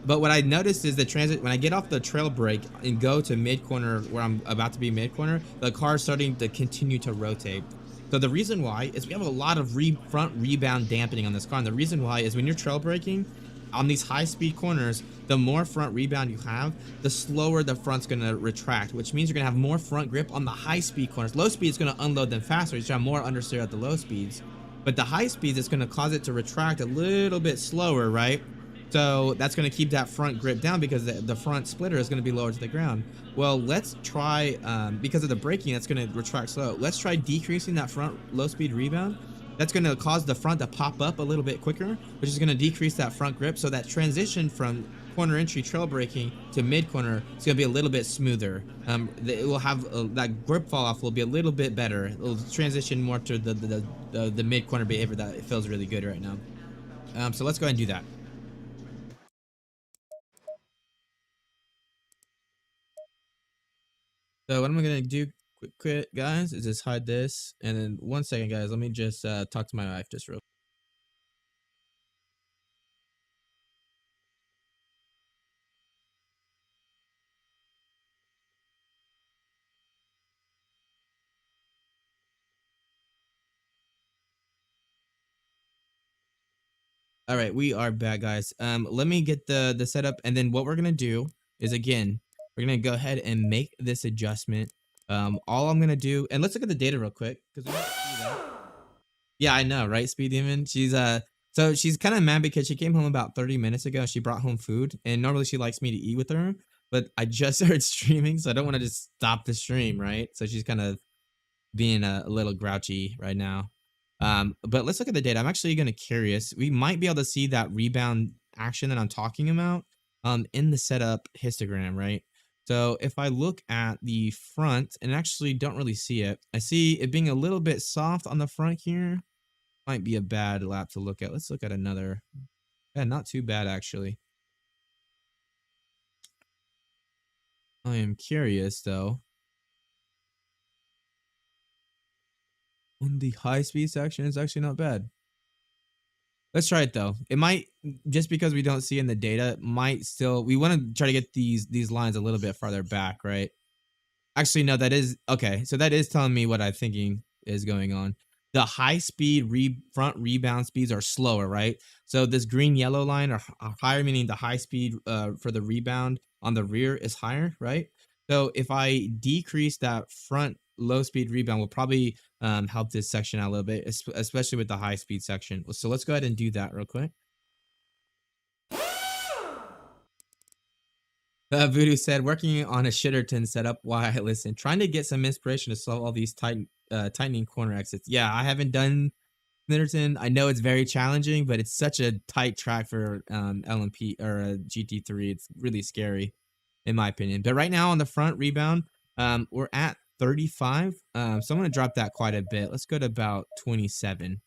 But what I noticed is the transit when I get off the trail brake and go to mid corner where I'm about to be mid corner, the car is starting to continue to rotate. So the reason why is we have a lot of front rebound dampening on this car. And the reason why is when you're trail braking on these high speed corners, the more front rebound you have, the slower the front's going to retract, which means you're going to have more front grip on the high speed corners. Low speed is going to unload them faster. You should have more understeer at the low speeds. But the high speeds, it's going to cause it to retract a little bit slower, right? So that's going to keep that front grip down because the front splitter is going to be lower to the ground. Well, let's try, because of the braking, that's going to retract slow. Let's try decreasing that front low speed rebound. That's going to cause the front to pop up a little bit quicker, which is going to decrease that front grip. So that transition from corner entry trail braking to mid corner is going to be a little bit smoother. It will have that grip fall off will be a little bit better. It'll transition more to the mid corner behavior that it feels really good right now. So let's go ahead and do that. So what I'm gonna do quick guys is just hide this, and then 1 second guys, let me just talk to my wife just real. All right, we are back guys. Let me get the setup, and then what we're gonna do is, again, we're gonna go ahead and make this adjustment. All I'm gonna do, and let's look at the data real quick because we don't see that. Yeah, I know, right? Speed Demon. So she's kind of mad because she came home about 30 minutes ago. She brought home food, and normally she likes me to eat with her, but I just started streaming, so I don't want to just stop the stream, right? So she's kind of being a little grouchy right now. But let's look at the data. I'm actually gonna curious. We might be able to see that rebound action that I'm talking about in the setup histogram, right? So if I look at the front and actually don't really see it, I see it being a little bit soft on the front here. Might be a bad lap to look at. Let's look at another. Yeah, not too bad actually. I am curious though. On the high speed section, it's actually not bad. Let's try it though. It might, just because we don't see in the data, might still, we want to try to get these lines a little bit farther back, right? Actually, no, that is okay. So that is telling me what I'm thinking is going on. The high speed front rebound speeds are slower, right? So this green yellow line are higher, meaning the high speed for the rebound on the rear is higher, right? So if I decrease that front low speed rebound, will probably help this section out a little bit, especially with the high speed section. So let's go ahead and do that real quick. Voodoo said, working on a Shitterton setup while I listen, trying to get some inspiration to solve all these tightening corner exits. Yeah, I haven't done Shitterton. I know it's very challenging, but it's such a tight track for LMP or GT3. It's really scary, in my opinion. But right now on the front rebound, we're at 35. So I'm going to drop that quite a bit. Let's go to about 27.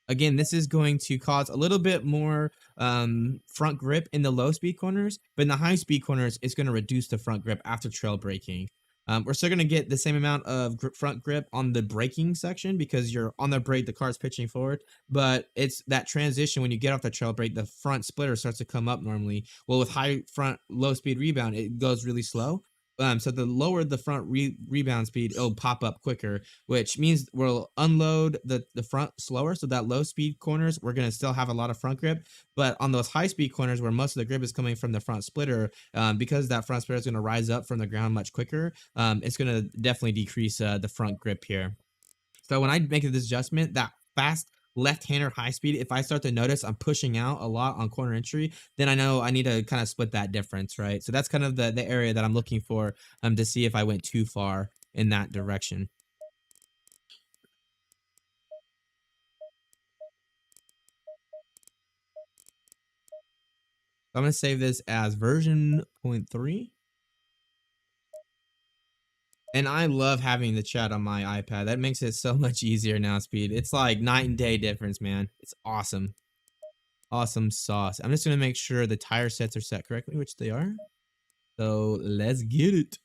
Again, this is going to cause a little bit more front grip in the low speed corners, but in the high speed corners, it's going to reduce the front grip after trail braking. We're still going to get the same amount of front grip on the braking section because you're on the brake, the car's pitching forward, but it's that transition when you get off the trail brake, the front splitter starts to come up normally. Well, with high front low speed rebound, it goes really slow. So the lower the front rebound speed, it'll pop up quicker, which means we'll unload the front slower. So that low speed corners, we're going to still have a lot of front grip. But on those high speed corners where most of the grip is coming from the front splitter, because that front splitter is going to rise up from the ground much quicker, it's going to definitely decrease the front grip here. So when I make this adjustment, that fast left-hander high speed, if I start to notice I'm pushing out a lot on corner entry, then I know I need to kind of split that difference, right? So that's kind of the area that I'm looking for to see if I went too far in that direction. I'm going to save this as version 0.3. And I love having the chat on my iPad. That makes it so much easier now, Speed. It's like night and day difference, man. It's awesome. Awesome sauce. I'm just going to make sure the tire sets are set correctly, which they are. So let's get it.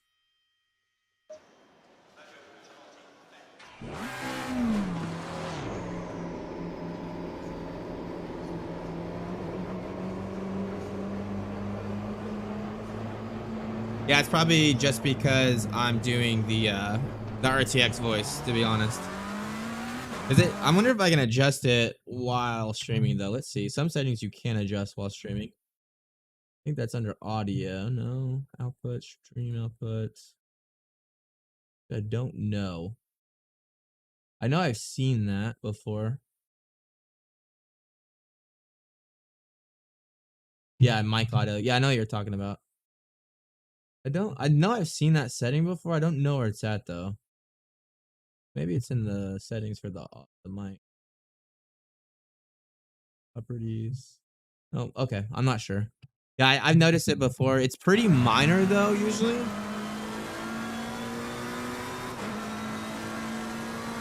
Yeah, it's probably just because I'm doing the RTX voice, to be honest. Is it? I wonder if I can adjust it while streaming though. Let's see. Some settings you can adjust while streaming. I think that's under audio. No, output, stream output. I don't know. I know I've seen that before. Yeah, mic audio. Yeah, I know what you're talking about. I know I've seen that setting before. I don't know where it's at though. Maybe it's in the settings for the mic. Properties. Oh, okay. I'm not sure. Yeah, I've noticed it before. It's pretty minor though, usually.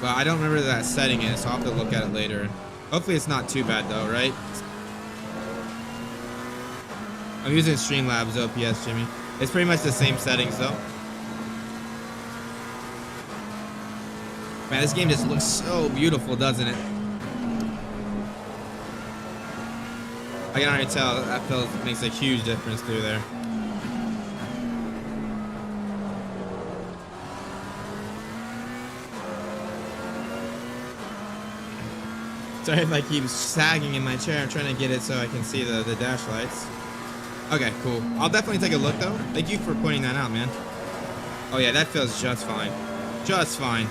But I don't remember that setting is, so I'll have to look at it later. Hopefully it's not too bad though, right? I'm using Streamlabs OPS, Jimmy. It's pretty much the same settings though. Man, this game just looks so beautiful, doesn't it? I can already tell that makes a huge difference through there. Sorry if I keep sagging in my chair. I'm trying to get it so I can see the dash lights. Okay, cool. I'll definitely take a look though. Thank you for pointing that out, man. Oh yeah, that feels just fine. Just fine.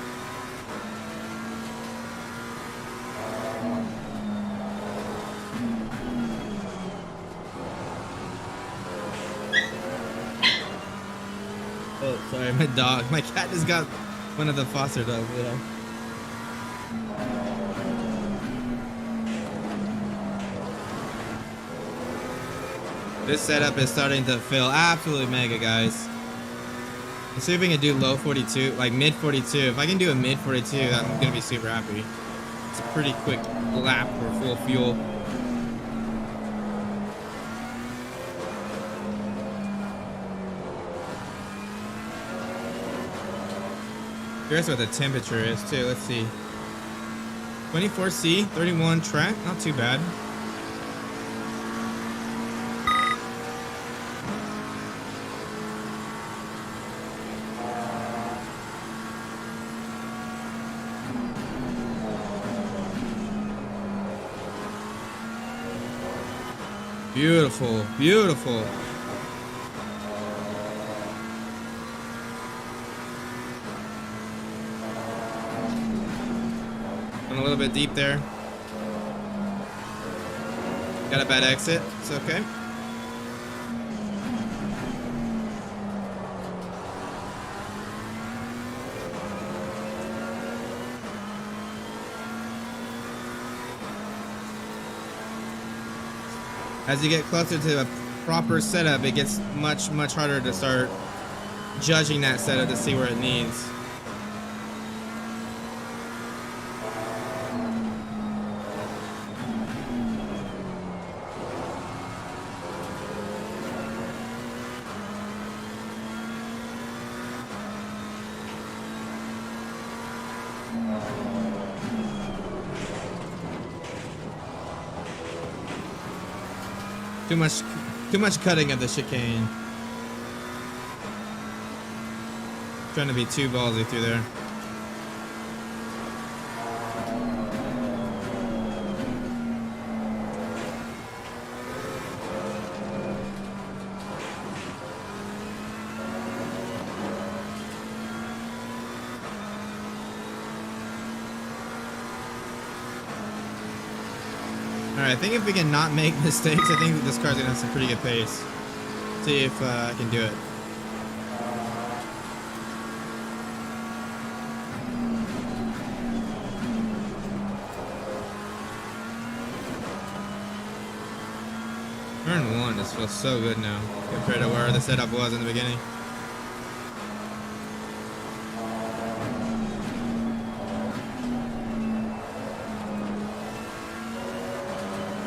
Oh, sorry, my dog. My cat just got one of the foster dogs, you know. This setup is starting to feel absolutely mega, guys. Let's see if we can do low 42, like mid 42. If I can do a mid 42, I'm gonna be super happy. It's a pretty quick lap for full fuel. Curious what the temperature is too. Let's see. 24C, 31 track. Not too bad. Beautiful, beautiful. A little bit deep there. Got a bad exit. It's okay. As you get closer to a proper setup, it gets much harder to start judging that setup to see where it needs. Too much cutting of the chicane. Trying to be too ballsy through there. Alright, I think if we can not make mistakes, I think this car's gonna have some pretty good pace. See if I can do it. Turn 1 just feels so good now compared to where the setup was in the beginning.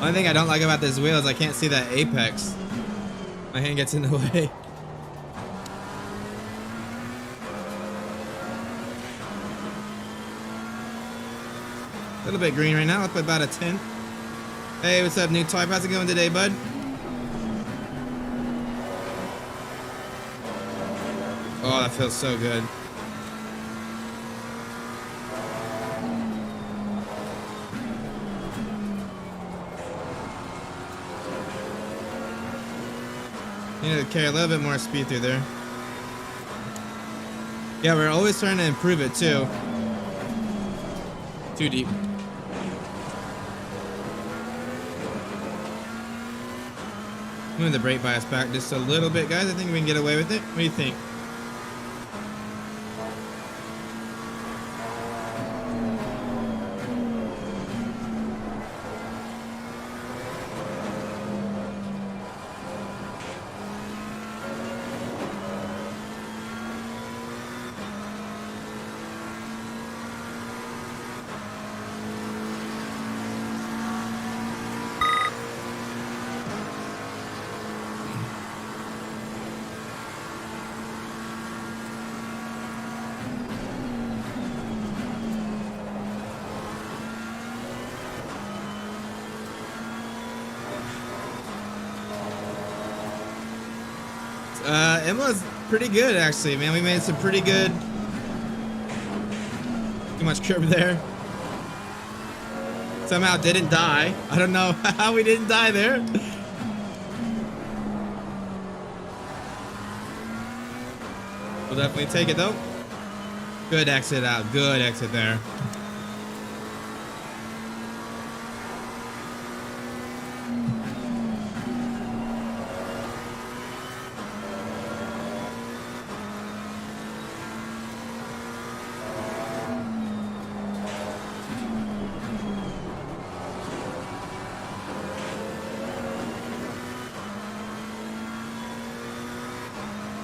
Only thing I don't like about this wheel is I can't see that apex. My hand gets in the way. A little bit green right now, up about a 10. Hey, what's up, new type? How's it going today, bud? Oh, that feels so good. You need to carry a little bit more speed through there. Yeah, we're always trying to improve it too. Too deep. Move the brake bias back just a little bit, guys. I think we can get away with it. What do you think? Imola's pretty good, actually, man. We made some pretty good. Too much curb there. Somehow didn't die. I don't know how we didn't die there. We'll definitely take it, though. Good exit out. Good exit there.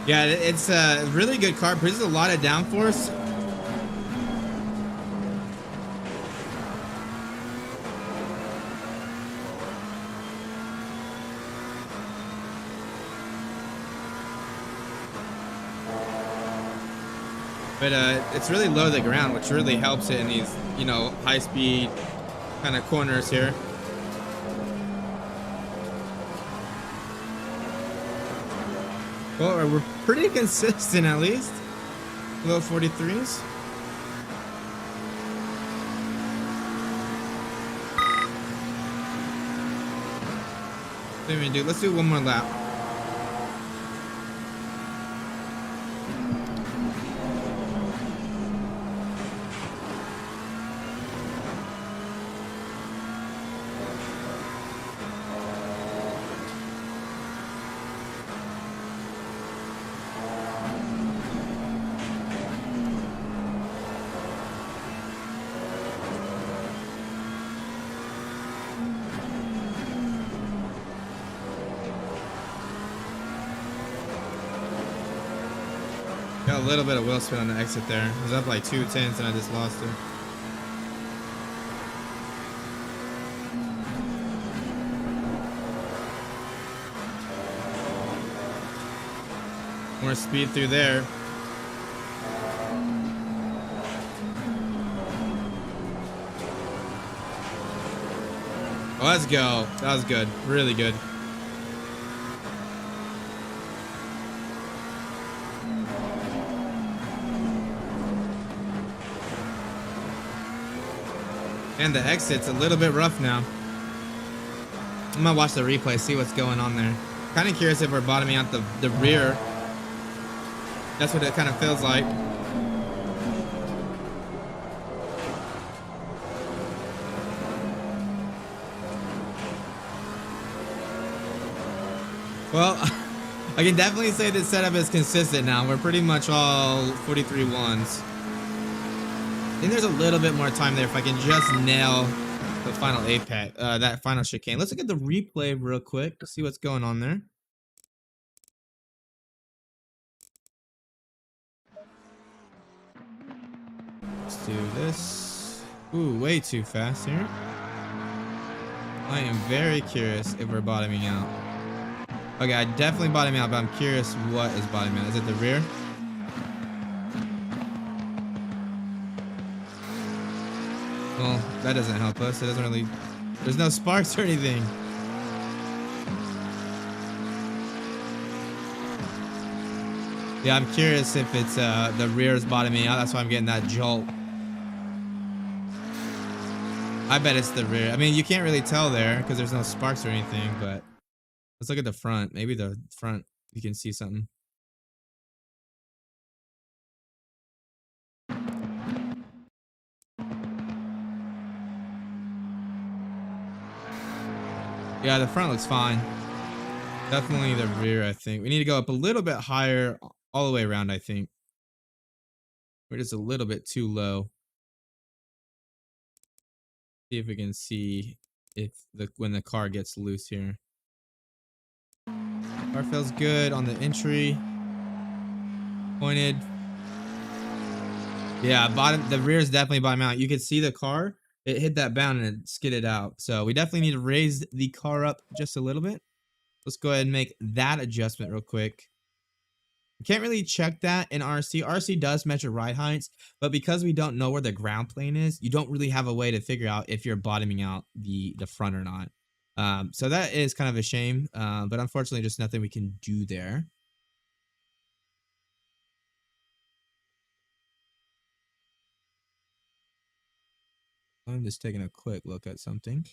Yeah, it's a really good car. Produces a lot of downforce. But it's really low to the ground, which really helps it in these, you know, high speed kind of corners here. Well, we're pretty consistent at least. Low 43s. Let's do one more lap. Got a little bit of wheel spin on the exit there. I was up like 2 tenths and I just lost it. More speed through there. Oh, let's go. That was good. Really good. And the exit's a little bit rough now. I'm gonna watch the replay, see what's going on there. Kind of curious if we're bottoming out the rear. That's what it kind of feels like. Well, I can definitely say this setup is consistent now. We're pretty much all 43 ones. I think there's a little bit more time there if I can just nail the final apex, that final chicane. Let's look at the replay real quick to see what's going on there. Let's do this. Ooh, way too fast here. I am very curious if we're bottoming out. Okay, I definitely bottoming out, but I'm curious what is bottoming out. Is it the rear? Well, that doesn't help us. It doesn't really... There's no sparks or anything. Yeah, I'm curious if it's the rear is bottoming out. That's why I'm getting that jolt. I bet it's the rear. I mean, you can't really tell there because there's no sparks or anything, but let's look at the front. Maybe the front, you can see something. Yeah, the front looks fine. Definitely the rear, I think. We need to go up a little bit higher all the way around, I think. We're just a little bit too low. See if we can see if when the car gets loose here. Car feels good on the entry. Pointed. Yeah, the rear is definitely bottom out. You could see the car. It hit that bound and it skidded out. So we definitely need to raise the car up just a little bit. Let's go ahead and make that adjustment real quick. You can't really check that in RC. RC does measure ride heights, but because we don't know where the ground plane is, you don't really have a way to figure out if you're bottoming out the front or not. So that is kind of a shame, but unfortunately just nothing we can do there. I'm just taking a quick look at something.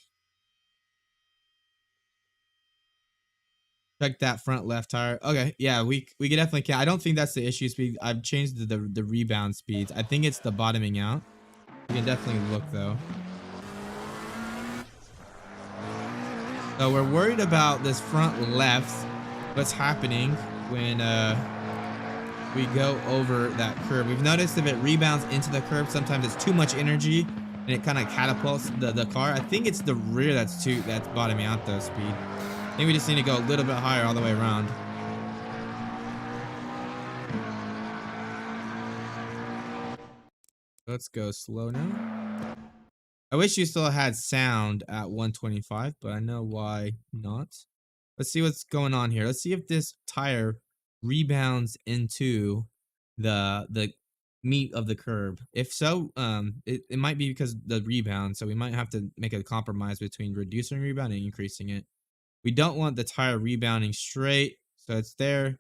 Check that front left tire. Okay, yeah, we can definitely can. I don't think that's the issue speed. I've changed the rebound speeds. I think it's the bottoming out. We can definitely look though. So we're worried about this front left. What's happening when we go over that curb? We've noticed if it rebounds into the curb, sometimes it's too much energy and it kind of catapults the car. I think it's the rear that's bottoming out though speed. I think we just need to go a little bit higher all the way around. Let's go slow now. I wish you still had sound at 125, but I know why not. Let's see what's going on here. Let's see if this tire rebounds into the meat of the curb. If so, it might be because the rebound. So we might have to make a compromise between reducing rebound and increasing it. We don't want the tire rebounding straight, so it's there.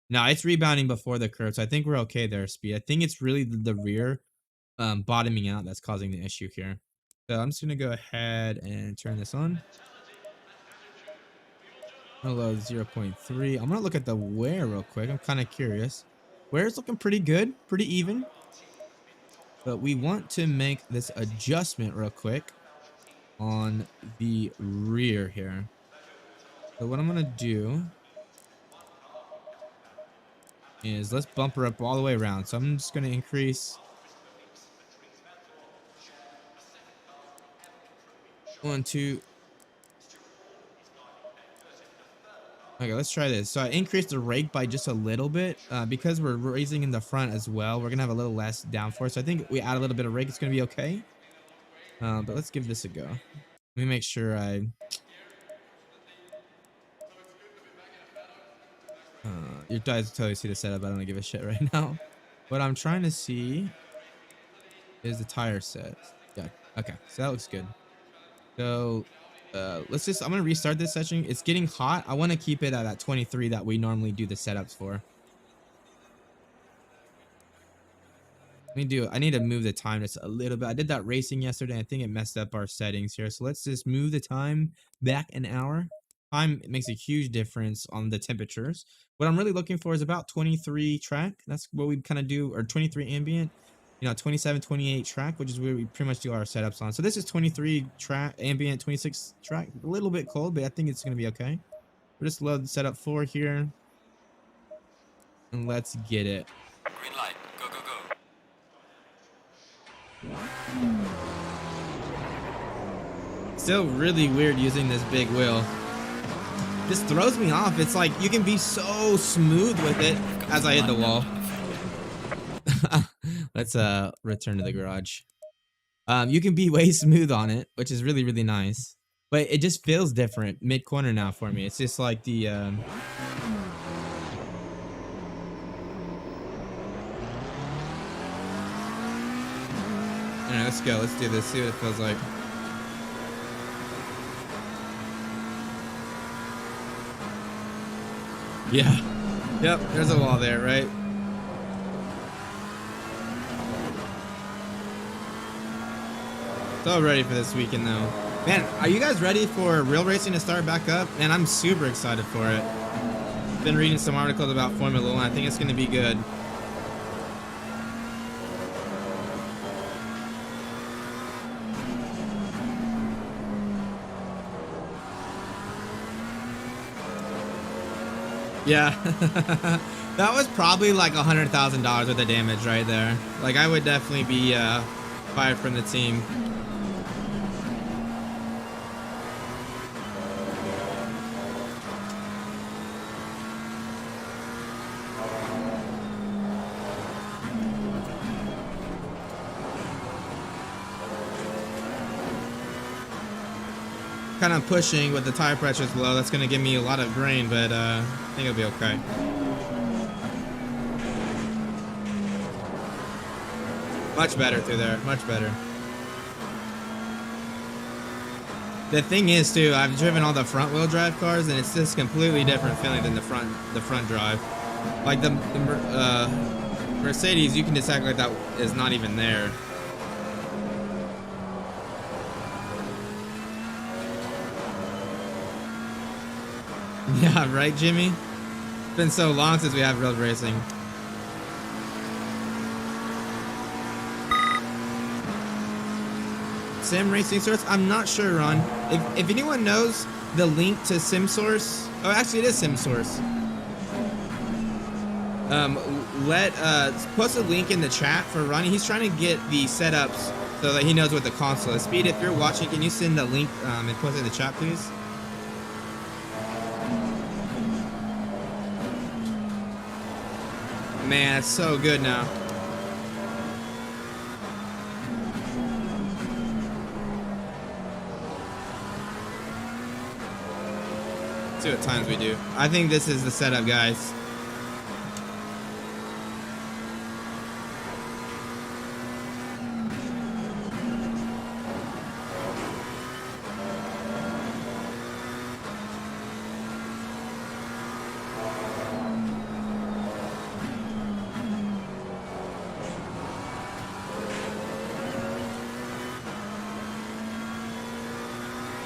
No, it's rebounding before the curve, so I think we're okay there, Speed. I think it's really the rear bottoming out that's causing the issue here. So I'm just gonna go ahead and turn this on. I'm gonna load 0.3. I'm gonna look at the wear real quick. I'm kind of curious. Wear's looking pretty good, pretty even. But we want to make this adjustment real quick on the rear here. So what I'm gonna do is let's bump her up all the way around. So I'm just gonna increase 1, 2. Okay, let's try this. So I increased the rake by just a little bit because we're raising in the front as well. We're gonna have a little less downforce. So I think we add a little bit of rake, it's gonna be okay. But let's give this a go. Let me make sure I. You guys totally see the setup. I don't give a shit right now. What I'm trying to see is the tire set. Yeah. Okay. So that looks good. So let's just. I'm gonna restart this session. It's getting hot. I want to keep it at that 23 that we normally do the setups for. I need to move the time just a little bit. I did that racing yesterday. I think it messed up our settings here. So let's just move the time back an hour. Time makes a huge difference on the temperatures. What I'm really looking for is about 23 track. That's what we kind of do, or 23 ambient. 27, 28 track, which is where we pretty much do our setups on. So this is 23 track, ambient, 26 track. A little bit cold, but I think it's going to be okay. We'll just load setup 4 here. And let's get it. Green light. Go, go, go. Still really weird using this big wheel. This throws me off. It's like you can be so smooth with it as I hit the wall. Let's return to the garage. You can be way smooth on it, which is really, really nice. But it just feels different mid-corner now for me. It's just like the Alright, let's go. Let's do this. See what it feels like. Yeah. Yep. There's a wall there, right? So ready for this weekend, though. Man, are you guys ready for real racing to start back up? Man, I'm super excited for it. Been reading some articles about Formula 1. I think it's going to be good. Yeah. That was probably like $100,000 worth of damage right there. Like, I would definitely be fired from the team. Kind of pushing with the tire pressures low. That's going to give me a lot of grain, but I think it'll be okay. Much better through there. Much better. The thing is, too, I've driven all the front wheel drive cars, and it's just completely different feeling than the front drive. Like the Mercedes, you can just act like that is not even there. Yeah, right, Jimmy? It's been so long since we have real racing. Sim Racing Source? I'm not sure, Ron. If anyone knows the link to Sim Source, oh, actually it is Sim Source. Post a link in the chat for Ronnie. He's trying to get the setups so that he knows what the console is. Speed, if you're watching, can you send the link and post it in the chat, please? Man, it's so good now. Let's see what times we do. I think this is the setup, guys.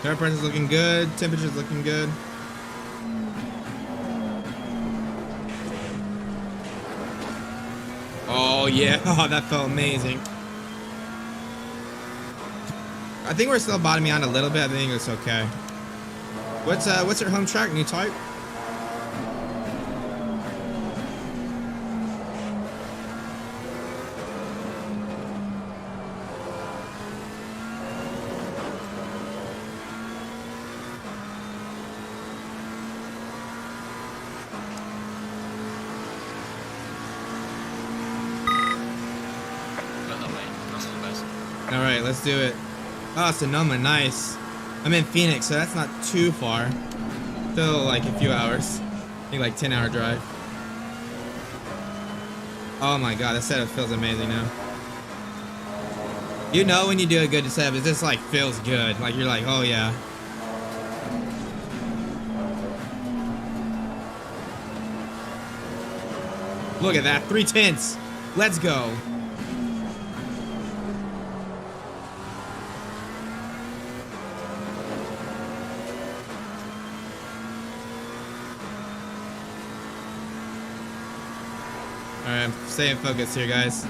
Tire pressure's looking good. Temperature's looking good. Oh yeah, oh, that felt amazing. I think we're still bottoming out a little bit. I think it's okay. What's your home track? New type? All right, let's do it. Oh, Sonoma, nice. I'm in Phoenix, so that's not too far. Still like a few hours. I think like 10-hour drive. Oh my god, that setup feels amazing now. You know when you do a good setup, it just like feels good. Like you're like, oh yeah. Look at that, 3/10. Let's go. All right, I'm staying focused here, guys.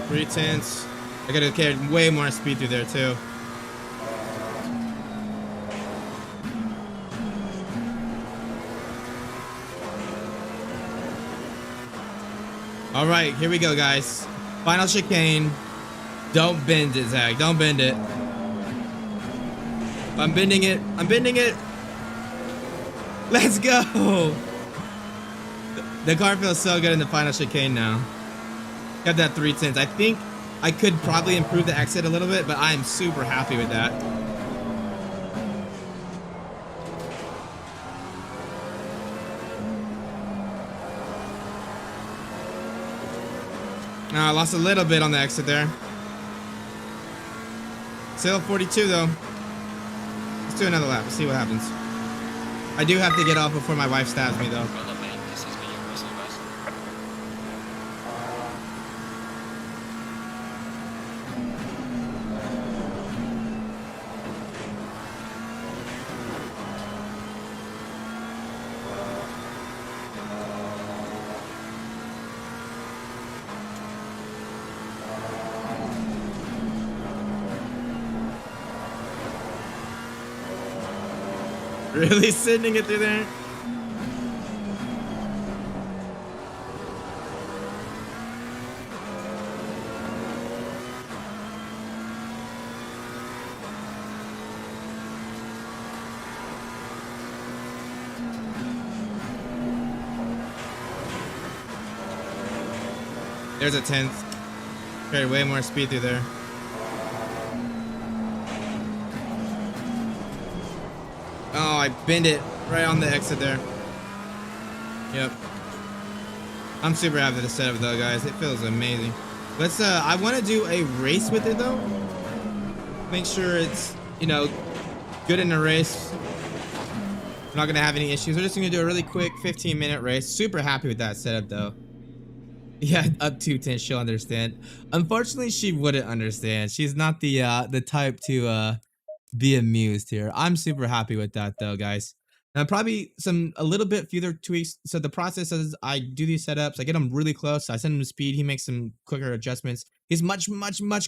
3/10. I gotta carry way more speed through there too. All right, here we go, guys. Final chicane. Don't bend it, Zach. Don't bend it. I'm bending it. I'm bending it. Let's go. The car feels so good in the final chicane now. Got that 3/10. I think I could probably improve the exit a little bit, but I am super happy with that. I lost a little bit on the exit there. Still 42 though. Let's do another lap. Let's see what happens. I do have to get off before my wife stabs me though. Well done, mate. This has been your personal best. Really sending it through there? There's a 10th. Carry way more speed through there. Oh, I bend it right on the exit there. Yep. I'm super happy with the setup though, guys. It feels amazing. Let's I want to do a race with it though. Make sure it's, you know, good in the race. We're not gonna have any issues. We're just gonna do a really quick 15-minute race. Super happy with that setup though. Yeah, up to 10, she'll understand. Unfortunately, she wouldn't understand. She's not the type to be amused here. I'm super happy with that though, guys. Now probably a little bit further tweaks. So the process is I do these setups, I get him really close, I send him to speed, he makes some quicker adjustments. He's much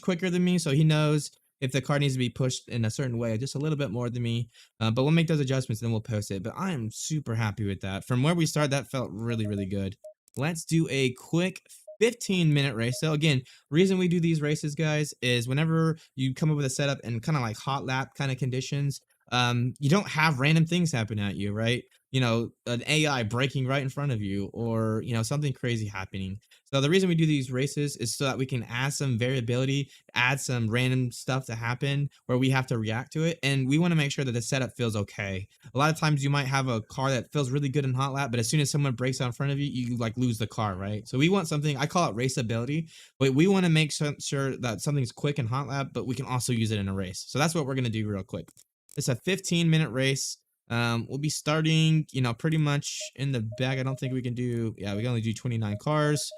quicker than me, so he knows if the car needs to be pushed in a certain way, just a little bit more than me. But we'll make those adjustments and then we'll post it. But I am super happy with that. From where we started, that felt really good. Let's do a quick 15-minute race. So again, reason we do these races, guys, is whenever you come up with a setup and kind of like hot lap kind of conditions, you don't have random things happen at you, right? You know, an AI breaking right in front of you, or you know, something crazy happening. So the reason we do these races is so that we can add some variability, add some random stuff to happen where we have to react to it, and we want to make sure that the setup feels okay. A lot of times you might have a car that feels really good in hot lap, but as soon as someone breaks out in front of you, you like lose the car, right? So we want something, I call it raceability, but we want to make sure that something's quick in hot lap, but we can also use it in a race. So that's what we're going to do real quick. It's a 15-minute race. We'll be starting, you know, pretty much in the back. I don't think we can do, yeah, we can only do 29 cars.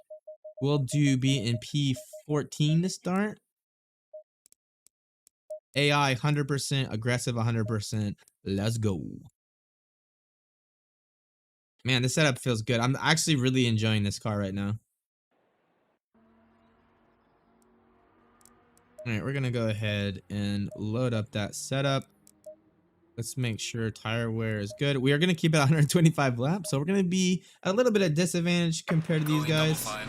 We'll do be in P14 to start. AI 100%, aggressive 100%. Let's go. Man, this setup feels good. I'm actually really enjoying this car right now. All right, we're going to go ahead and load up that setup. Let's make sure tire wear is good. We are going to keep it 125 laps, so we're going to be a little bit of disadvantage compared to these Going double guys. file.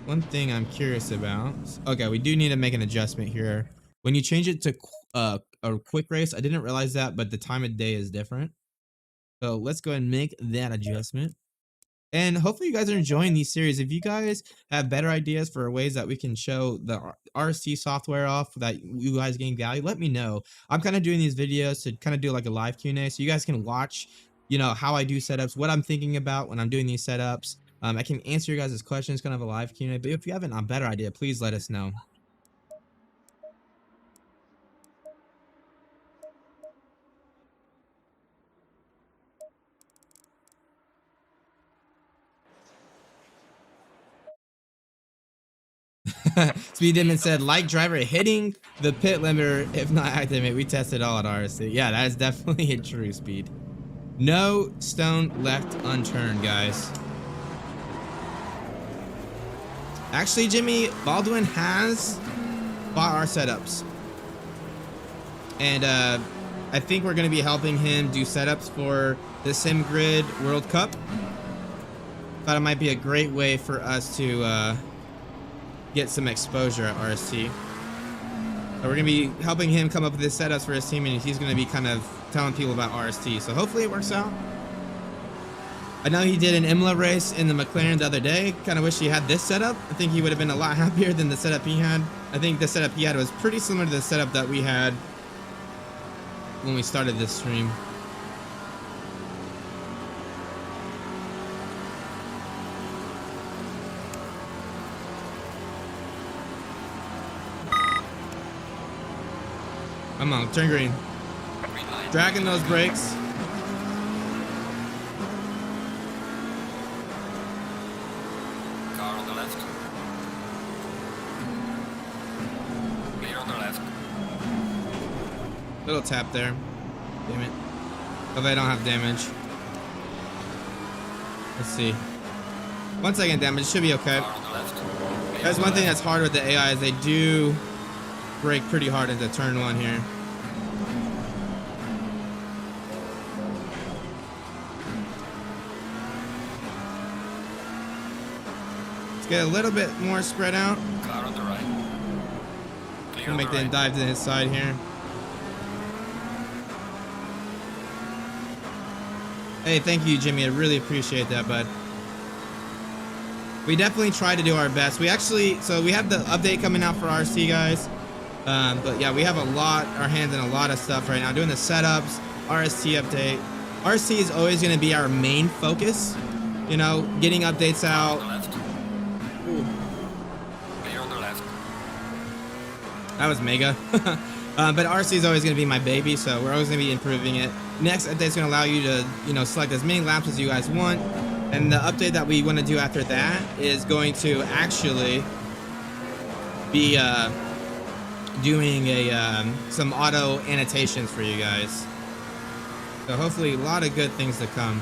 One thing I'm curious about. Okay, we do need to make an adjustment here. When you change it to a quick race, I didn't realize that, but the time of day is different. So let's go ahead and make that adjustment. And hopefully you guys are enjoying these series. If you guys have better ideas for ways that we can show the RST software off that you guys gain value, let me know. I'm kind of doing these videos to kind of do like a live Q&A so you guys can watch, you know, how I do setups, what I'm thinking about when I'm doing these setups. I can answer your guys' questions, kind of a live Q&A. But if you have a better idea, please let us know. Speed Demon said, like driver hitting the pit limiter, if not activate. We tested all at RST. Yeah, that is definitely a true Speed. No stone left unturned, guys. Actually, Jimmy, Baldwin has bought our setups. And I think we're going to be helping him do setups for the SimGrid World Cup. Thought it might be a great way for us to get some exposure at RST. So we're going to be helping him come up with his setups for his team, and he's going to be kind of telling people about RST. So hopefully it works out. I know he did an Imola race in the Mclaren the other day. Kind of wish he had this setup. I think he would have been a lot happier than the setup he had. I think the setup he had was pretty similar to the setup that we had when we started this stream. Come on, turn green. Green light. Dragging those brakes. Car on the left. Clear on the left. Little tap there. Damn it. Hope I don't have damage. Let's see. 1 second damage. Should be okay. Car on the left. Clear That's on one the thing left. that's hard with the AI is they do brake pretty hard into turn 1 here. Let's get a little bit more spread out. Car on the right. Clear We'll on make the the right. dive to his side here. Hey, thank you, Jimmy. I really appreciate that, bud. We definitely try to do our best. We actually, so we have the update coming out for RC, guys. But yeah, we have our hands in a lot of stuff right now. Doing the setups, RST update. RC is always going to be our main focus. You know, getting updates On the out. left. Ooh, Clear on the left. that was mega. But RC is always going to be my baby, so we're always going to be improving it. Next update is going to allow you to, you know, select as many laps as you guys want. And the update that we want to do after that is going to actually be doing some auto annotations for you guys. So hopefully a lot of good things to come.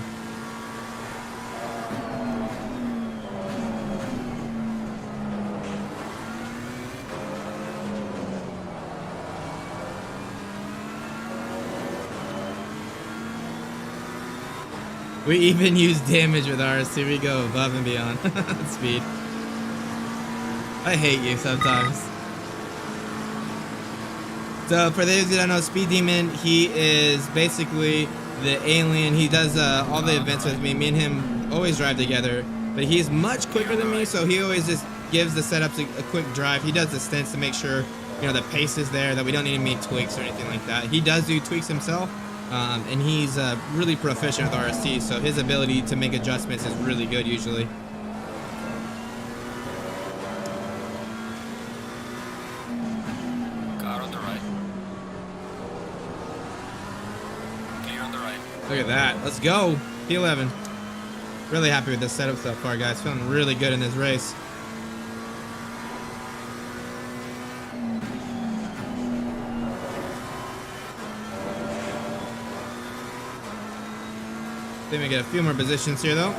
We even use damage with RST. We go above and beyond. Speed. I hate you sometimes. So for those who don't know, Speed Demon, he is basically the alien. He does all the events with me. Me and him always drive together. But he's much quicker than me, so he always just gives the setups a quick drive. He does the stints to make sure, you know, the pace is there, that we don't need to make tweaks or anything like that. He does do tweaks himself. And he's really proficient with RST, so his ability to make adjustments is really good usually. Car on the right. Clear on the right. Look at that. Let's go. P11. Really happy with this setup so far, guys. Feeling really good in this race. Let me get a few more positions here, though.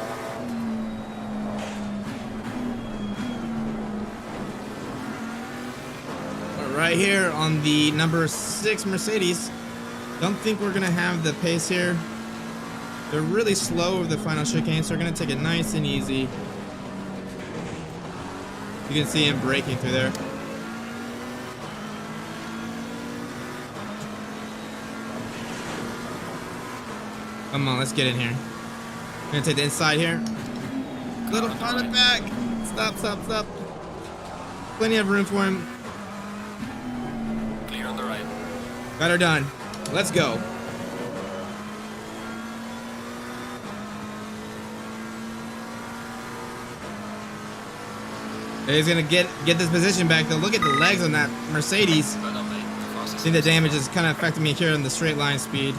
We're right here on the number 6 Mercedes. Don't think we're gonna have the pace here. They're really slow over the final chicane, so we're gonna take it nice and easy. You can see him braking through there. Come on, let's get in here. We're gonna take the inside here. Little on the back. Stop, stop, stop. Plenty of room for him. Clear on the right. Got her done. Let's go. He's gonna get this position back though. Look at the legs on that Mercedes. Well done, mate. I think the damage is kind of affecting me here on the straight line speed.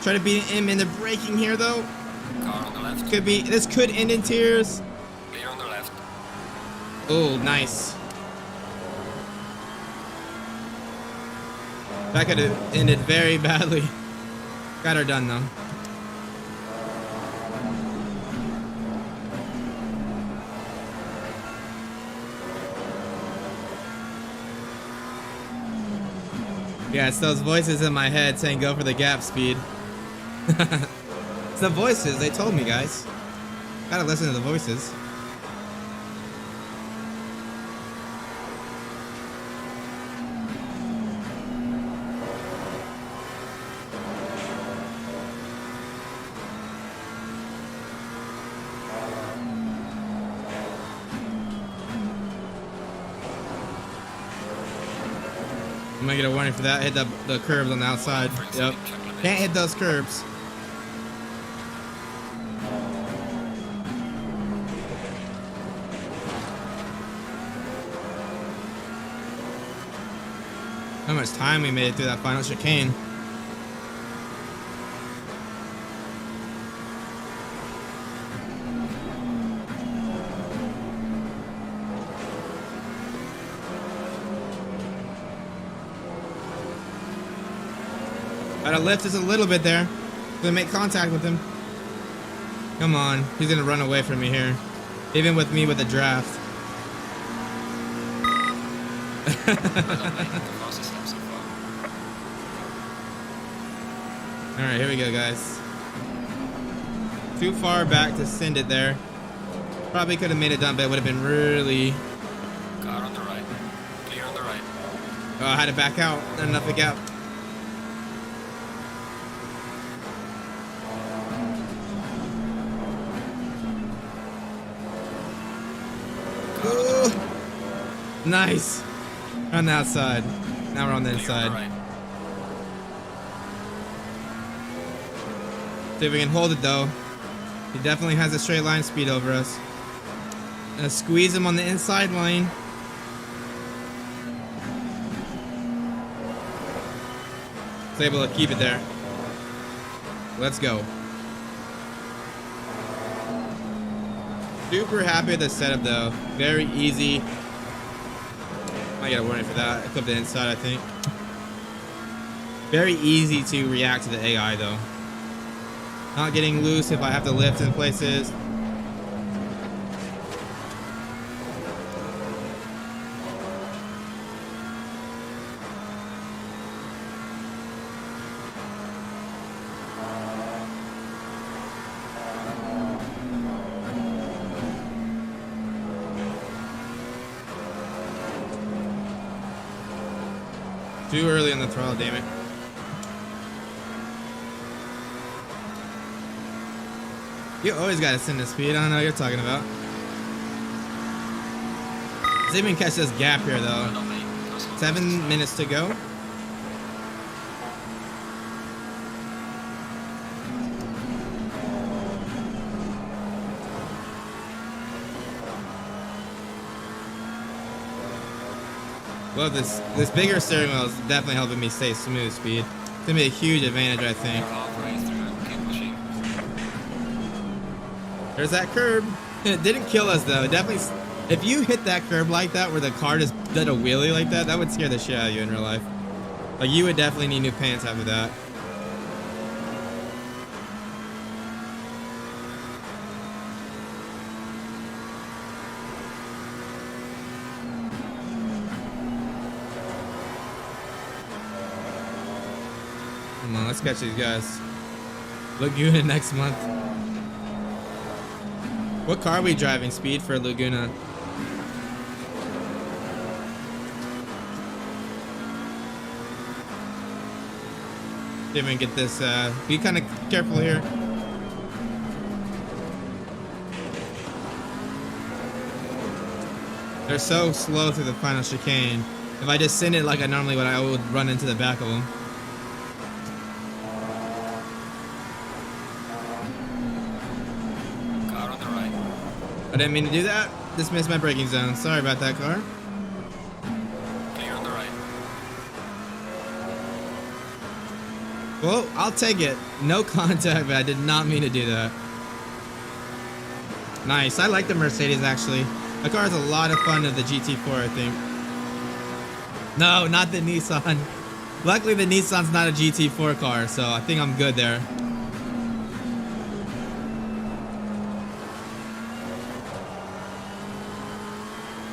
Try to beat him in the braking here though. Car on the left. This could end in tears. Clear on the left. Oh, nice. That could have ended very badly. Got her done though. Yeah, it's those voices in my head saying go for the gap speed. It's the voices, they told me, guys. Gotta listen to the voices. I'm gonna get a warning for that. Hit the curbs on the outside. Yep. Can't hit those curbs. How much time we made through that final chicane. Gotta lift just a little bit there. Gonna make contact with him. Come on. He's gonna run away from me here. Even with me with a draft. Alright, here we go, guys. Too far back to send it there. Probably could have made it done, but it would have been really... Car on the right. Clear on the right. Oh, I had to back out. Not enough to gap. Nice. On the outside. Now we're on the inside. Right. See if we can hold it though. He definitely has a straight line speed over us. Gonna squeeze him on the inside lane. He's able to keep it there. Let's go. Super happy with the setup though. Very easy. I got a warning for that. I clipped the inside, I think. Very easy to react to the AI though. Not getting loose if I have to lift in places. Too early on the throttle, damn it. You always gotta send the speed. I don't know what you're talking about. Let's even catch this gap here though. 7 minutes to go. Love this. This bigger steering wheel is definitely helping me stay smooth speed. It's gonna be a huge advantage, I think. There's that curb. It didn't kill us though. It definitely. If you hit that curb like that, where the car just did a wheelie like that, that would scare the shit out of you in real life. Like you would definitely need new pants after that. Come on, let's catch these guys. Laguna next month. What car are we driving? Speed for Laguna. See if we can get this. Be kind of careful here. They're so slow through the final chicane. If I just send it like I normally would, I would run into the back of them. Car on the right. I didn't mean to do that. Just missed my braking zone. Sorry about that, car. Clear on the right. Well, I'll take it. No contact, but I did not mean to do that. Nice. I like the Mercedes, actually. The car is a lot of fun of the GT4, I think. No, not the Nissan. Luckily, the Nissan's not a GT4 car, so I think I'm good there.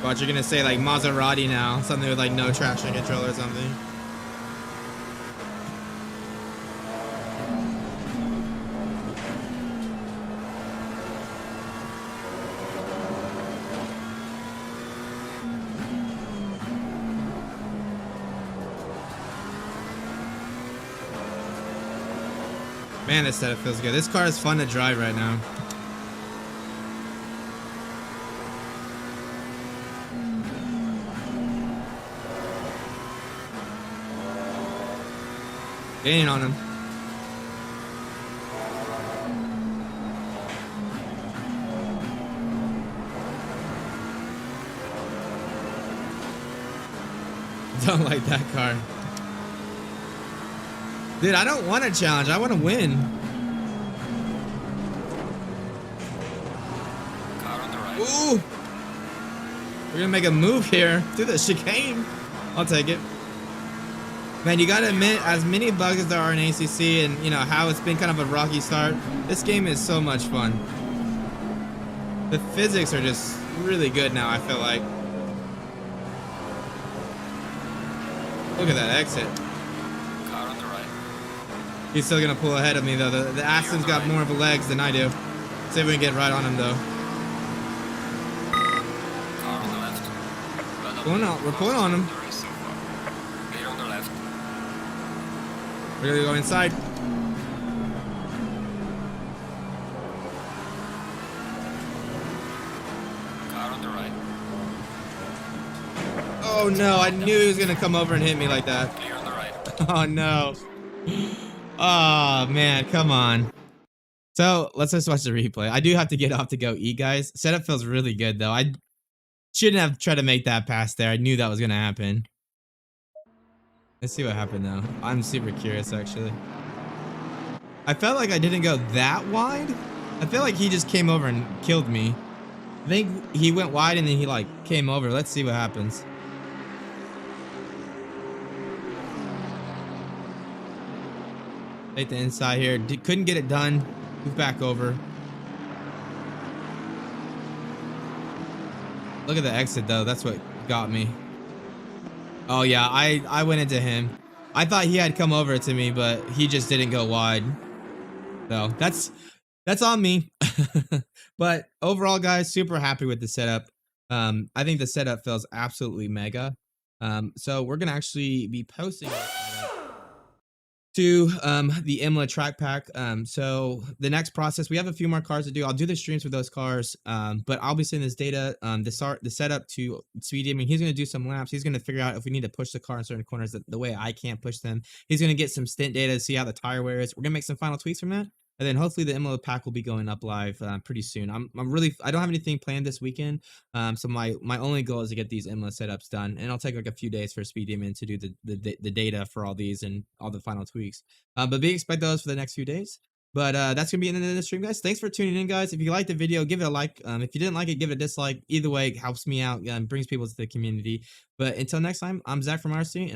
Watch, you're gonna say like Maserati now. Something with like no traction control or something. Man, this setup feels good. This car is fun to drive right now. Gaining on him. Don't like that car. Dude, I don't want a challenge. I want to win. Car on the right. Ooh. We're going to make a move here through the chicane. I'll take it. Man, you got to admit, as many bugs as there are in ACC and, you know, how it's been kind of a rocky start, this game is so much fun. The physics are just really good now, I feel like. Look at that exit. Car on the right. He's still gonna pull ahead of me though. The Aston's got more of a legs than I do. See if we can get right on him though. Car on the left. We're pulling on him. Clear on the left. We're gonna go inside. Car on the right. Oh no, I knew he was gonna come over and hit me like that. Clear on the right. Oh no. Oh man, come on. So let's just watch the replay. I do have to get off to go eat, guys. Setup feels really good though. I shouldn't have tried to make that pass there. I knew that was gonna happen. Let's see what happened though. I'm super curious actually. I felt like I didn't go that wide. I feel like he just came over and killed me. I think he went wide and then he like came over. Let's see what happens. Take the inside here. Couldn't get it done. Move back over. Look at the exit though. That's what got me. Oh yeah, I went into him. I thought he had come over to me, but he just didn't go wide. So that's on me. But overall, guys, super happy with the setup. I think the setup feels absolutely mega. So we're gonna actually be posting to the Imola track pack. So the next process, we have a few more cars to do. I'll do the streams with those cars, but I'll be sending this data, the setup to Speedy. I mean, he's going to do some laps. He's going to figure out if we need to push the car in certain corners the way I can't push them. He's going to get some stint data to see how the tire wear is. We're going to make some final tweaks from that. And then hopefully the Imola pack will be going up live pretty soon. I don't have anything planned this weekend. So my only goal is to get these Imola setups done, and I'll take like a few days for Speed Demon to do the data for all these and all the final tweaks. But be expect those for the next few days. But that's gonna be the end of the stream, guys. Thanks for tuning in, guys. If you liked the video, give it a like. If you didn't like it, give it a dislike. Either way, it helps me out and brings people to the community. But until next time, I'm Zach from RST, and